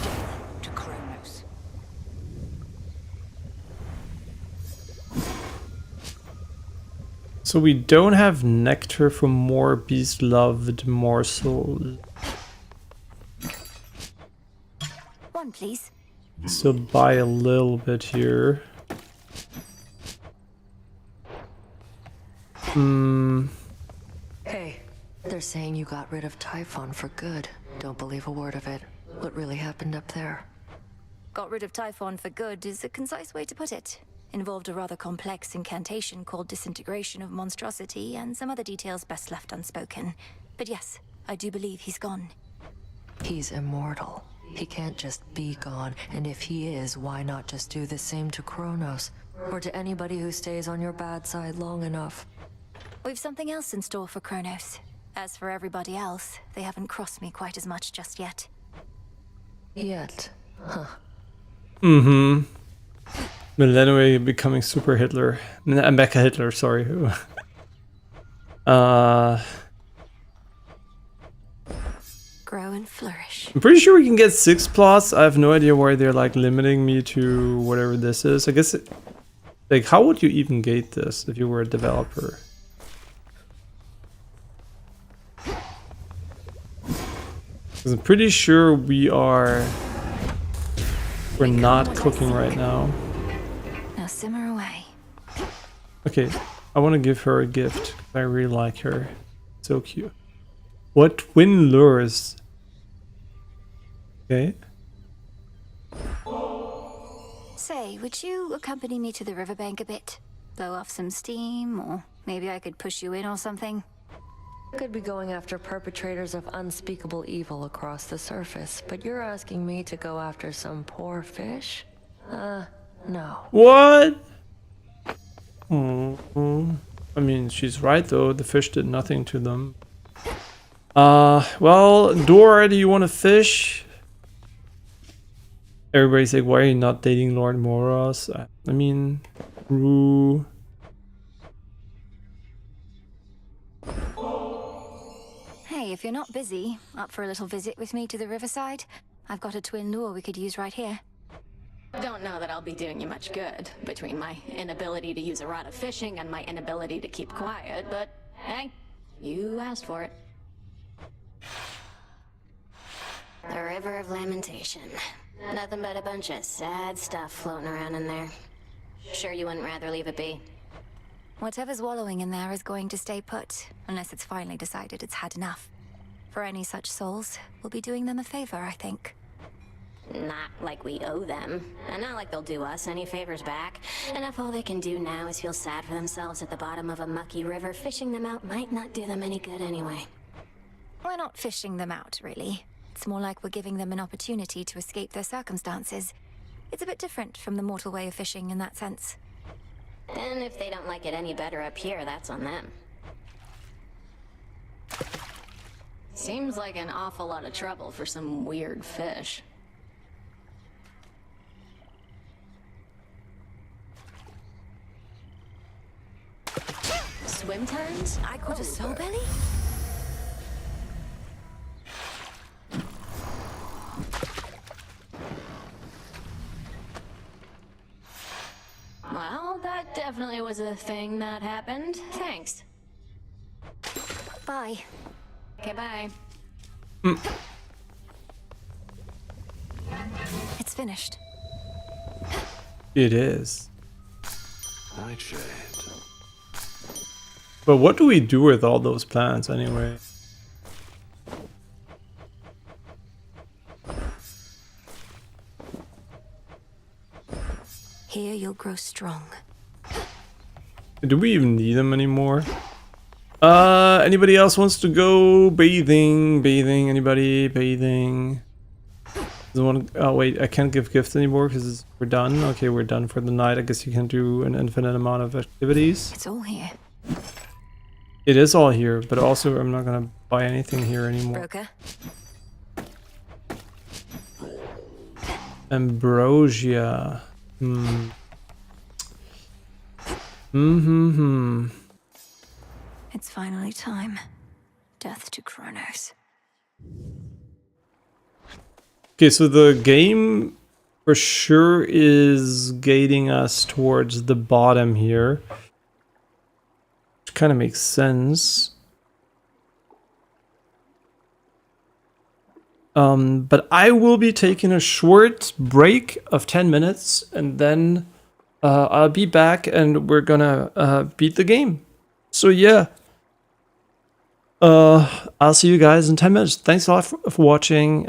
Death to Chronos. So we don't have nectar for more beast-loved morsels. One, please. Still buy a little bit here. Hey, they're saying you got rid of Typhon for good. Don't believe a word of it. What really happened up there? Got rid of Typhon for good is a concise way to put it. Involved a rather complex incantation called Disintegration of Monstrosity and some other details best left unspoken. But yes, I do believe he's gone. He's immortal. He can't just be gone, and if he is, why not just do the same to Chronos? Or to anybody who stays on your bad side long enough? We've something else in store for Chronos. As for everybody else, they haven't crossed me quite as much just yet. Yet, huh? Mm-hmm. Melinoë becoming super Hitler. Mecha Hitler, sorry. Grow and flourish. I'm pretty sure we can get 6 plots. I have no idea why they're like limiting me to whatever this is. I guess like how would you even gate this if you were a developer? 'Cause I'm pretty sure we're not cooking right now. Now simmer away. Okay, I want to give her a gift. I really like her. So cute. What twin lures? Okay. Say, would you accompany me to the riverbank a bit? Blow off some steam, or maybe I could push you in or something? Could be going after perpetrators of unspeakable evil across the surface, but you're asking me to go after some poor fish? No. What? I mean, she's right though. The fish did nothing to them. Well, Dora, do you want to fish? Everybody's like, why are you not dating Lord Moros? I mean, Rue. Hey, if you're not busy, up for a little visit with me to the riverside? I've got a twin lure we could use right here. Don't know that I'll be doing you much good, between my inability to use a rod of fishing and my inability to keep quiet, but hey, you asked for it. The River of Lamentation. Nothing but a bunch of sad stuff floating around in there. Sure you wouldn't rather leave it be? Whatever's wallowing in there is going to stay put, unless it's finally decided it's had enough. For any such souls, we'll be doing them a favor, I think. Not like we owe them, and not like they'll do us any favors back. And if all they can do now is feel sad for themselves at the bottom of a mucky river, fishing them out might not do them any good anyway. We're not fishing them out, really. It's more like we're giving them an opportunity to escape their circumstances. It's a bit different from the mortal way of fishing in that sense. And if they don't like it any better up here, that's on them. Seems like an awful lot of trouble for some weird fish. Swim turns? I caught a soul belly? Well, that definitely was a thing that happened. Thanks. Bye. Okay, bye. It's finished. It is. Nightshade. But what do we do with all those plants anyway? Here you'll grow strong. Do we even need them anymore? Anybody else wants to go bathing? Bathing? Anybody? Bathing? Oh wait, I can't give gifts anymore because we're done. Okay, we're done for the night. I guess you can do an infinite amount of activities. It's all here. It is all here, but also I'm not gonna buy anything here anymore. Broker. Ambrosia. It's finally time. Death to Chronos. Okay, so the game for sure is gating us towards the bottom here. Which kind of makes sense. But I will be taking a short break of 10 minutes and then I'll be back and we're gonna beat the game. So yeah. I'll see you guys in 10 minutes. Thanks a lot for watching.